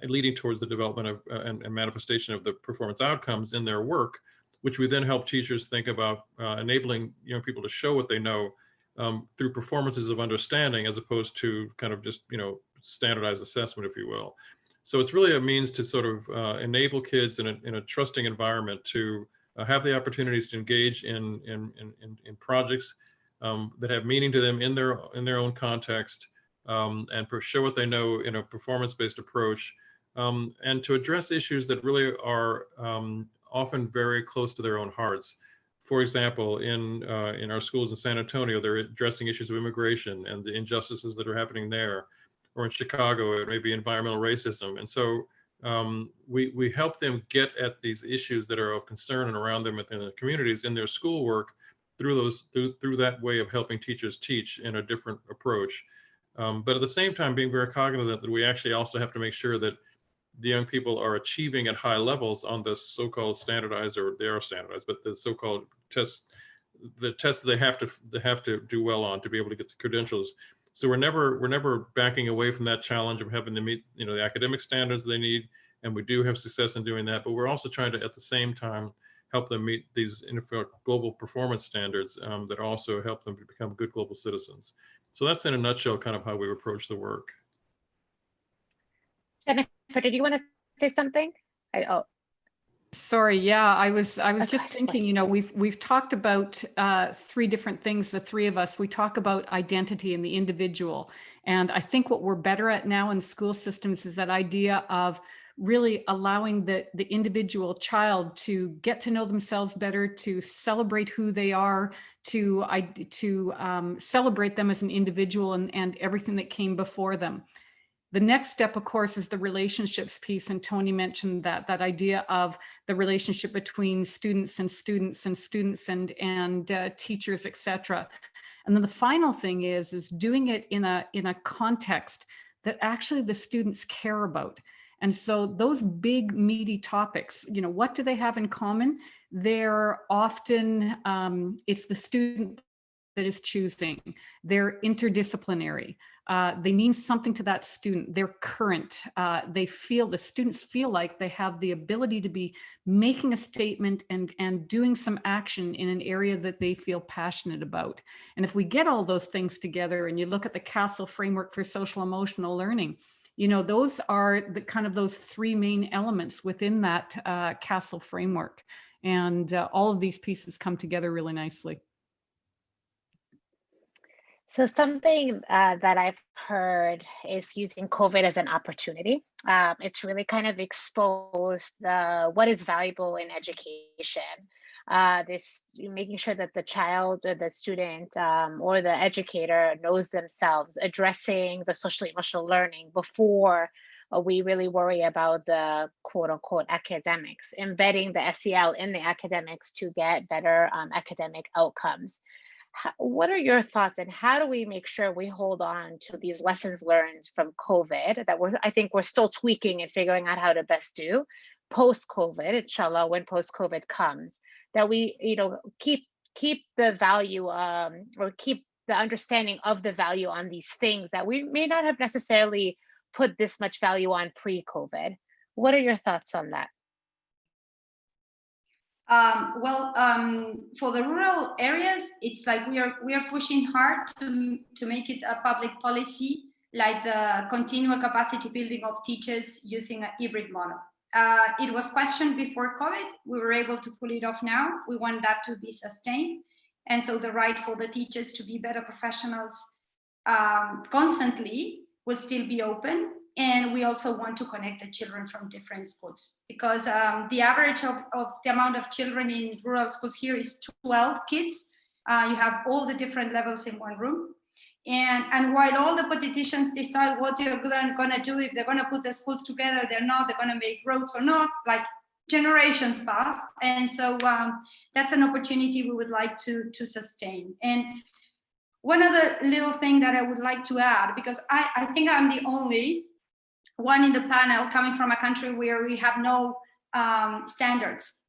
leading towards the development of and manifestation of the performance outcomes in their work, which we then help teachers think about enabling young people to show what they know through performances of understanding, as opposed to kind of just standardized assessment, if you will. So it's really a means to sort of enable kids in a trusting environment to have the opportunities to engage in projects that have meaning to them in their own context, and show what they know in a performance-based approach, and to address issues that really are often very close to their own hearts. For example, in our schools in San Antonio, they're addressing issues of immigration and the injustices that are happening there. Or in Chicago, it may be environmental racism. And so we help them get at these issues that are of concern and around them within the communities in their schoolwork through that way of helping teachers teach in a different approach. But at the same time, being very cognizant that we actually also have to make sure that the young people are achieving at high levels on the so-called standardized, or they are standardized, but the so-called tests, the tests they have to do well on to be able to get the credentials. So we're never backing away from that challenge of having to meet the academic standards they need, and we do have success in doing that. But we're also trying to at the same time help them meet these global performance standards that also help them to become good global citizens. So that's in a nutshell kind of how we approach the work. Jennifer, did you want to say something? Sorry, yeah, I was just thinking, we've talked about three different things, the three of us. We talk about identity and the individual. And I think what we're better at now in school systems is that idea of really allowing the individual child to get to know themselves better, to celebrate who they are, to celebrate them as an individual and everything that came before them. The next step, of course, is the relationships piece. And Tony mentioned that idea of the relationship between students and teachers, et cetera. And then the final thing is doing it in a context that actually the students care about. And so those big meaty topics, what do they have in common? They're often, it's the student that is choosing. They're interdisciplinary. They mean something to that student. They're current. The students feel like they have the ability to be making a statement and doing some action in an area that they feel passionate about. And if we get all those things together and you look at the CASEL framework for social emotional learning, those are the kind of those three main elements within that CASEL framework. And all of these pieces come together really nicely. So something that I've heard is using COVID as an opportunity. It's really kind of exposed what is valuable in education. This making sure that the child or the student or the educator knows themselves, addressing the social emotional learning before we really worry about the quote unquote academics, embedding the SEL in the academics to get better academic outcomes. What are your thoughts, and how do we make sure we hold on to these lessons learned from COVID that I think we're still tweaking and figuring out how to best do post-COVID, inshallah, when post-COVID comes, that we keep the value or keep the understanding of the value on these things that we may not have necessarily put this much value on pre-COVID. What are your thoughts on that? For the rural areas, it's like we are pushing hard to make it a public policy, like the continual capacity building of teachers using a hybrid model. It was questioned before COVID. We were able to pull it off now. We want that to be sustained. And so the right for the teachers to be better professionals constantly will still be open. And we also want to connect the children from different schools, because the average of the amount of children in rural schools here is 12 kids. You have all the different levels in one room. And while all the politicians decide what they're going to do, if they're going to put the schools together, they're going to make roads or not, like generations pass. And so that's an opportunity we would like to sustain. And one other little thing that I would like to add, because I think I'm the only one in the panel coming from a country where we have no standards.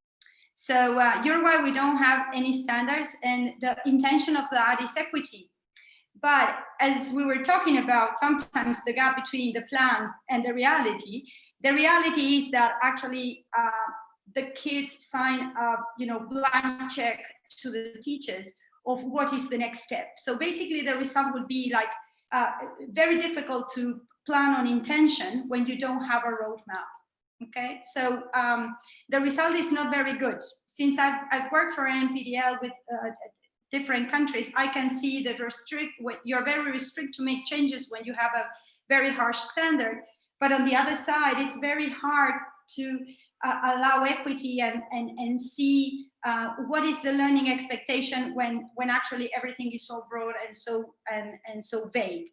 So Uruguay, we don't have any standards, and the intention of that is equity. But as we were talking about, sometimes the gap between the plan and the reality is that actually the kids sign a blank check to the teachers of what is the next step. So basically the result would be like very difficult to plan on intention when you don't have a roadmap. Okay, so the result is not very good. Since I've worked for NPDL with different countries, I can see that you're very restricted to make changes when you have a very harsh standard. But on the other side, it's very hard to allow equity and see what is the learning expectation when actually everything is so broad and so vague.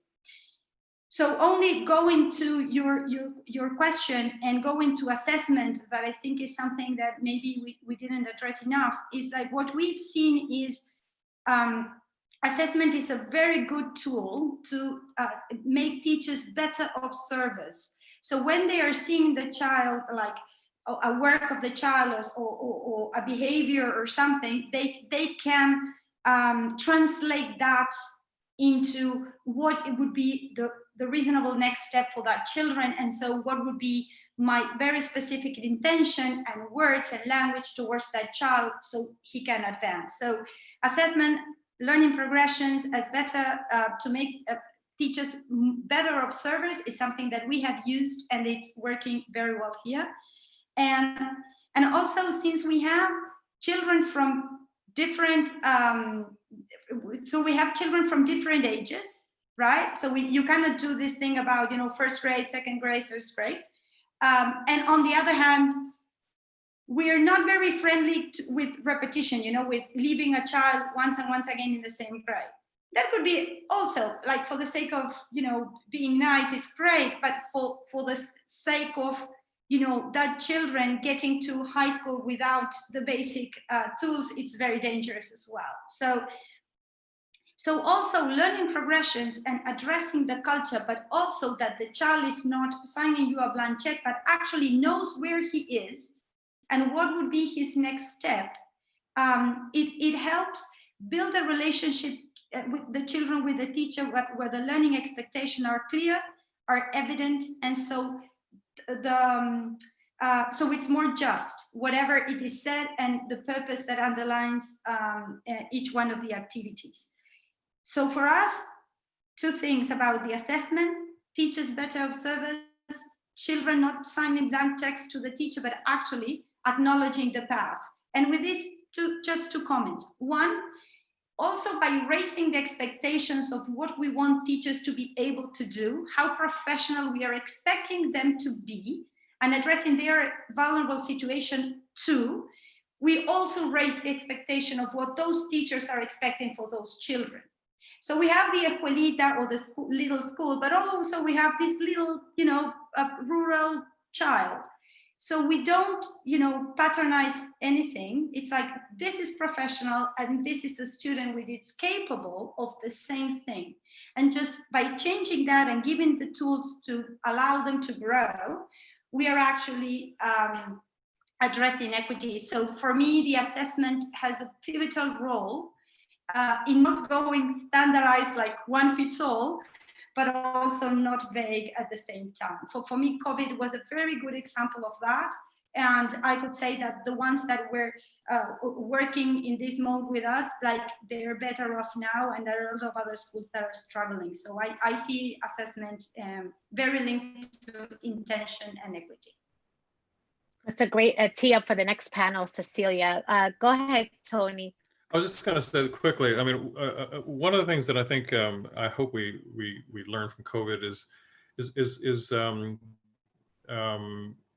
So only going to your question and going to assessment, that I think is something that maybe we didn't address enough, is like what we've seen is assessment is a very good tool to make teachers better observers. So when they are seeing the child, like a work of the child or a behavior or something, they can translate that into what it would be the reasonable next step for that children. And so what would be my very specific intention and words and language towards that child so he can advance. So assessment, learning progressions as better to make teachers better observers is something that we have used, and it's working very well here. And also, since we have children from different, so we have children from different ages, right? So you cannot do this thing about, first grade, second grade, third grade. And on the other hand, we are not very friendly with repetition, with leaving a child once and once again in the same grade. That could be also, like, for the sake of, being nice, it's great, but for the sake of, that children getting to high school without the basic tools, it's very dangerous as well. So also learning progressions and addressing the culture, but also that the child is not signing you a blank check, but actually knows where he is and what would be his next step. It helps build a relationship with the children, with the teacher, where the learning expectations are clear, are evident, and so so it's more just, whatever it is said, and the purpose that underlines each one of the activities. So for us, two things about the assessment: teachers better observers, children not signing blank checks to the teacher, but actually acknowledging the path. And with this, just two comments. One, also by raising the expectations of what we want teachers to be able to do, how professional we are expecting them to be, and addressing their vulnerable situation too, we also raise the expectation of what those teachers are expecting for those children. So we have the escuelita, or the little school, but also we have this little, rural child. So we don't, patronize anything. It's like, this is professional and this is a student which is capable of the same thing. And just by changing that and giving the tools to allow them to grow, we are actually addressing equity. So for me, the assessment has a pivotal role in not going standardized like one fits all, but also not vague at the same time. For me, COVID was a very good example of that. And I could say that the ones that were working in this mode with us, like, they're better off now, and there are a lot of other schools that are struggling. So I see assessment very linked to intention and equity. That's a great tee up for the next panel, Cecilia. Go ahead, Tony. I was just going to say quickly. I mean, one of the things that I think I hope we learn from COVID is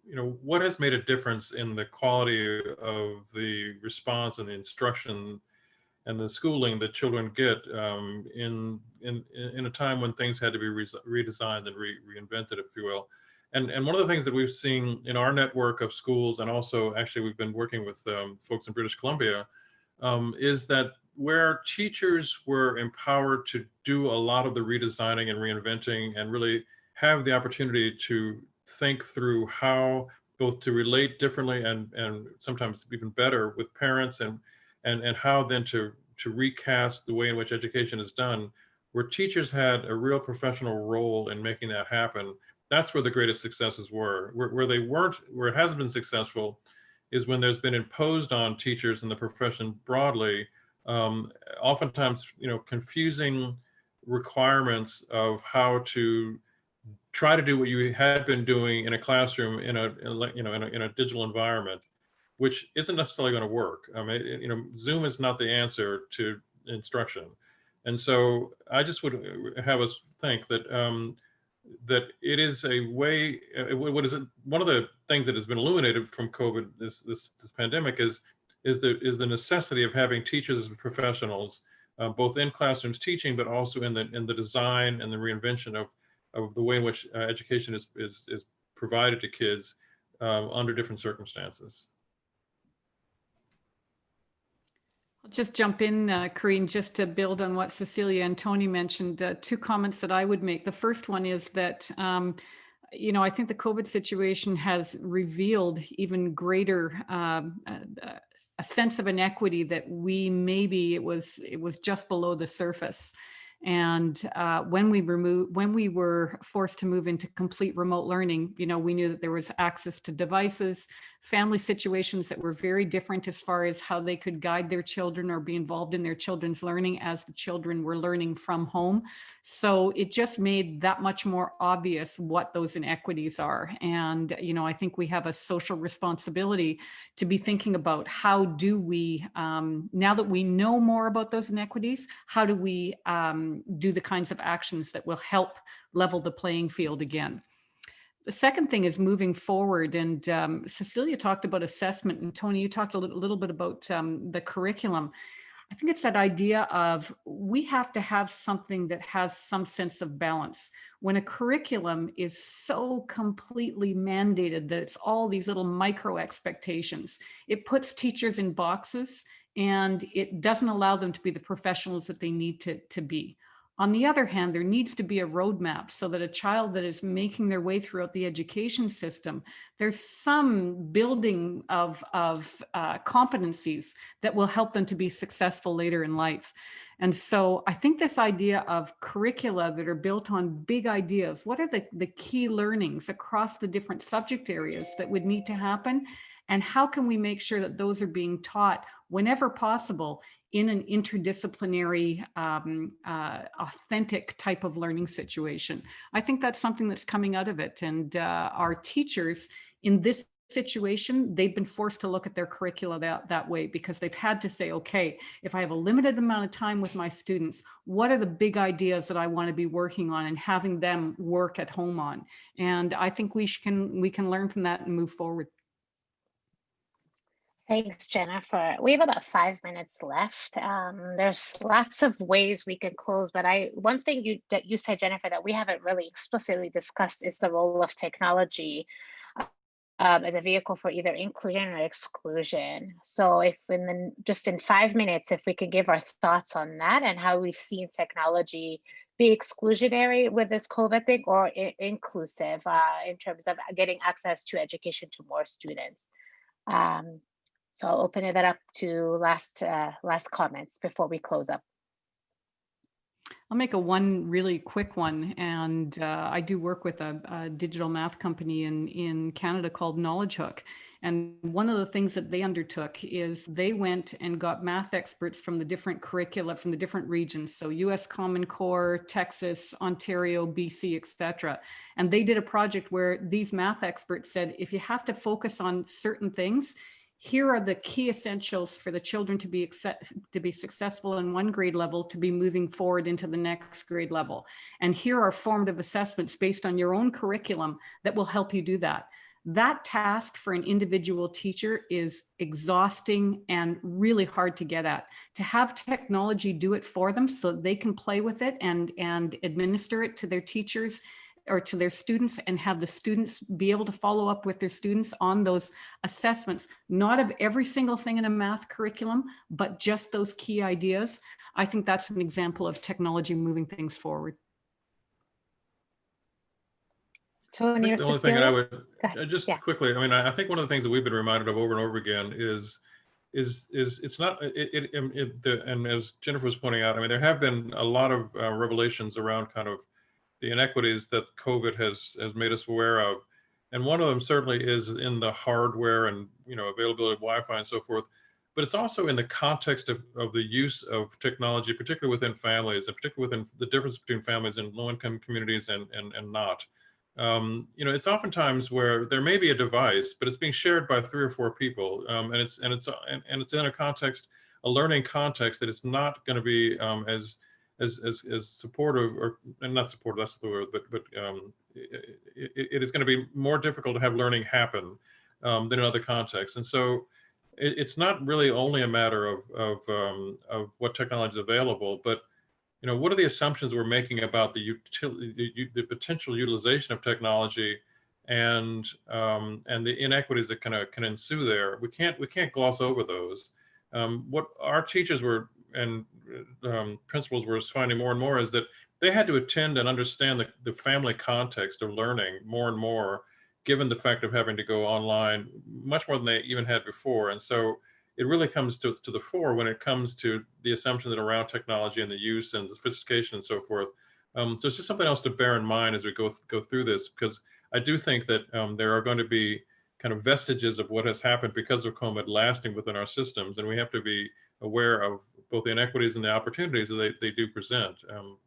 you know, what has made a difference in the quality of the response and the instruction and the schooling that children get in a time when things had to be redesigned and reinvented, if you will. And one of the things that we've seen in our network of schools, and also actually we've been working with folks in British Columbia, is that where teachers were empowered to do a lot of the redesigning and reinventing and really have the opportunity to think through how both to relate differently and sometimes even better with parents and how then to recast the way in which education is done, where teachers had a real professional role in making that happen. That's where the greatest successes were. Where they weren't, where it hasn't been successful, is when there's been imposed on teachers and the profession broadly, oftentimes, you know, confusing requirements of how to try to do what you had been doing in a classroom in a digital environment, which isn't necessarily going to work. I mean, you know, Zoom is not the answer to instruction, and so I just would have us think that that it is a way. What is it? One of the things that has been illuminated from COVID, this pandemic, is the necessity of having teachers as professionals, both in classrooms teaching, but also in the design and the reinvention of the way in which education is provided to kids under different circumstances. I'll just jump in, Carine, just to build on what Cecilia and Tony mentioned. Two comments that I would make. The first one is that, you know, I think the COVID situation has revealed even greater a sense of inequity that maybe it was just below the surface. And when we were forced to move into complete remote learning, you know, we knew that there was access to devices, family situations that were very different as far as how they could guide their children or be involved in their children's learning as the children were learning from home. So it just made that much more obvious what those inequities are. And, you know, I think we have a social responsibility to be thinking about how do we, now that we know more about those inequities, how do we do the kinds of actions that will help level the playing field again. The second thing is moving forward, and Cecilia talked about assessment, and Tony, you talked a little bit about the curriculum. I think it's that idea of we have to have something that has some sense of balance. When a curriculum is so completely mandated that it's all these little micro expectations, it puts teachers in boxes and it doesn't allow them to be the professionals that they need to be. On the other hand, there needs to be a roadmap so that a child that is making their way throughout the education system, there's some building of competencies that will help them to be successful later in life. And so I think this idea of curricula that are built on big ideas, what are the key learnings across the different subject areas that would need to happen? And how can we make sure that those are being taught whenever possible in an interdisciplinary, authentic type of learning situation? I think that's something that's coming out of it. And our teachers in this situation, they've been forced to look at their curricula that way, because they've had to say, okay, if I have a limited amount of time with my students, what are the big ideas that I want to be working on and having them work at home on? And I think we can learn from that and move forward. Thanks, Jennifer. We have about 5 minutes left. There's lots of ways we can close, but one thing that you said, Jennifer, that we haven't really explicitly discussed is the role of technology as a vehicle for either inclusion or exclusion. So if just in 5 minutes, if we can give our thoughts on that and how we've seen technology be exclusionary with this COVID thing or inclusive in terms of getting access to education to more students. So I'll open it up to last comments before we close up. I'll make one really quick one. And I do work with a digital math company in Canada called Knowledge Hook. And one of the things that they undertook is they went and got math experts from the different curricula from the different regions. So US Common Core, Texas, Ontario, BC, etc. And they did a project where these math experts said, if you have to focus on certain things, here are the key essentials for the children to be successful in one grade level, to be moving forward into the next grade level. And here are formative assessments based on your own curriculum that will help you do that. That task for an individual teacher is exhausting and really hard to get at. To have technology do it for them so they can play with it and administer it to their teachers or to their students, and have the students be able to follow up with their students on those assessments, not of every single thing in a math curriculum, but just those key ideas. I think that's an example of technology moving things forward. Tony, the only thing that I would quickly, I think one of the things that we've been reminded of over and over again is it's not and as Jennifer was pointing out, there have been a lot of revelations around kind of the inequities that COVID has made us aware of, and one of them certainly is in the hardware and availability of Wi-Fi and so forth. But it's also in the context of the use of technology, particularly within families, and particularly within the difference between families in low-income communities and not. It's oftentimes where there may be a device, but it's being shared by 3 or 4 people, and it's in a learning context that it's not going to be as supportive, and not supportive, that's the word, but it is going to be more difficult to have learning happen than in other contexts. And so it's not really only a matter of what technology is available, but what are the assumptions we're making about the potential utilization of technology and the inequities that can ensue there. We can't gloss over those. What our teachers and principals were finding more and more is that they had to attend and understand the family context of learning more and more, given the fact of having to go online much more than they even had before. And so it really comes to the fore when it comes to the assumption that around technology and the use and the sophistication and so forth. So it's just something else to bear in mind as we go through this, because I do think that there are going to be kind of vestiges of what has happened because of COVID lasting within our systems, and we have to be aware of both the inequities and the opportunities that they do present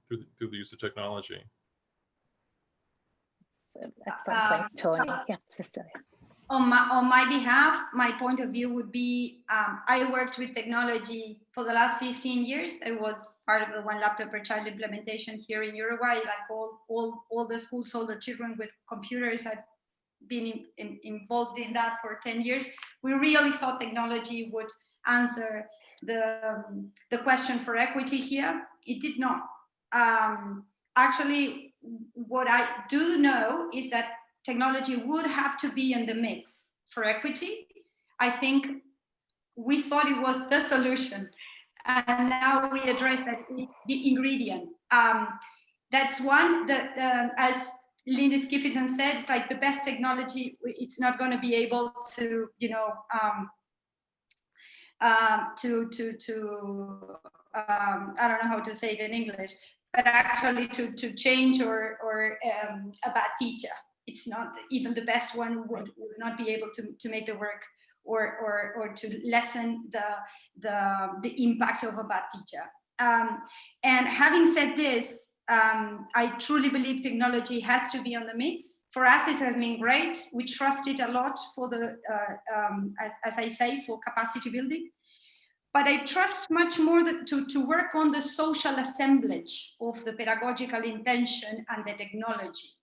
through the use of technology. Excellent points, Tony. Yeah, Cecilia. On my behalf, my point of view would be, I worked with technology for the last 15 years. I was part of the one laptop per child implementation here in Uruguay. Like all the schools, all the children with computers, I've been involved in that for 10 years. We really thought technology would answer the question for equity here. It did not. Actually, what I do know is that technology would have to be in the mix for equity. I think we thought it was the solution, and now we address that it's the ingredient. That's one that, as Linda Skifferton said, it's like the best technology, it's not going to be able to, I don't know how to say it in English, but actually to change or a bad teacher. It's not even the best one would not be able to make the work or to lessen the impact of a bad teacher. And having said this, I truly believe technology has to be on the mix. For us, it has been great. We trust it a lot for the, as I say, for capacity building. But I trust much more to work on the social assemblage of the pedagogical intention and the technology.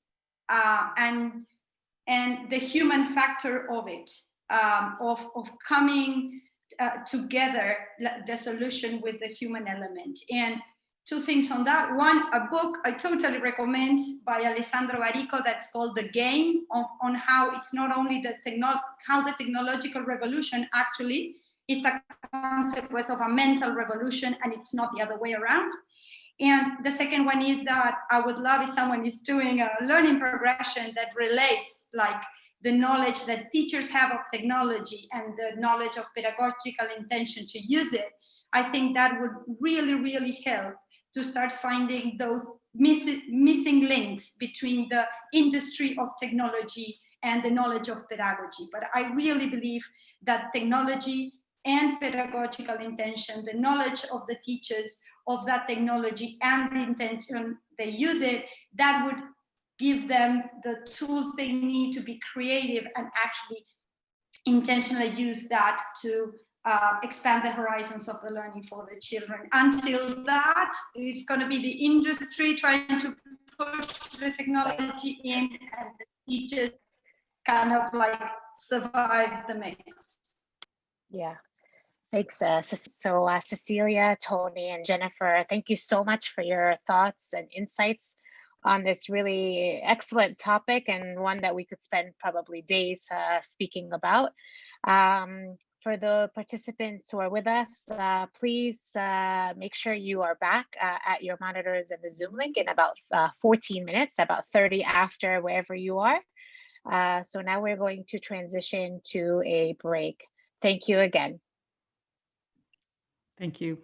And the human factor of it, of coming together, the solution with the human element. And 2 things on that. One, a book I totally recommend by Alessandro Barico that's called The Game, on how it's not only how the technological revolution actually, it's a consequence of a mental revolution, and it's not the other way around. And the second one is that I would love if someone is doing a learning progression that relates like the knowledge that teachers have of technology and the knowledge of pedagogical intention to use it. I think that would really, really help to start finding those missing links between the industry of technology and the knowledge of pedagogy. But I really believe that technology and pedagogical intention, the knowledge of the teachers of that technology and the intention they use it, that would give them the tools they need to be creative and actually intentionally use that to expand the horizons of the learning for the children. Until that, it's going to be the industry trying to push the technology in, and the teachers kind of like survive the mix. Yeah. Thanks. So Cecilia, Tony, and Jennifer, thank you so much for your thoughts and insights on this really excellent topic, and one that we could spend probably days speaking about. For the participants who are with us, please make sure you are back at your monitors and the Zoom link in about 14 minutes, about 30 after wherever you are. So now we're going to transition to a break. Thank you again. Thank you.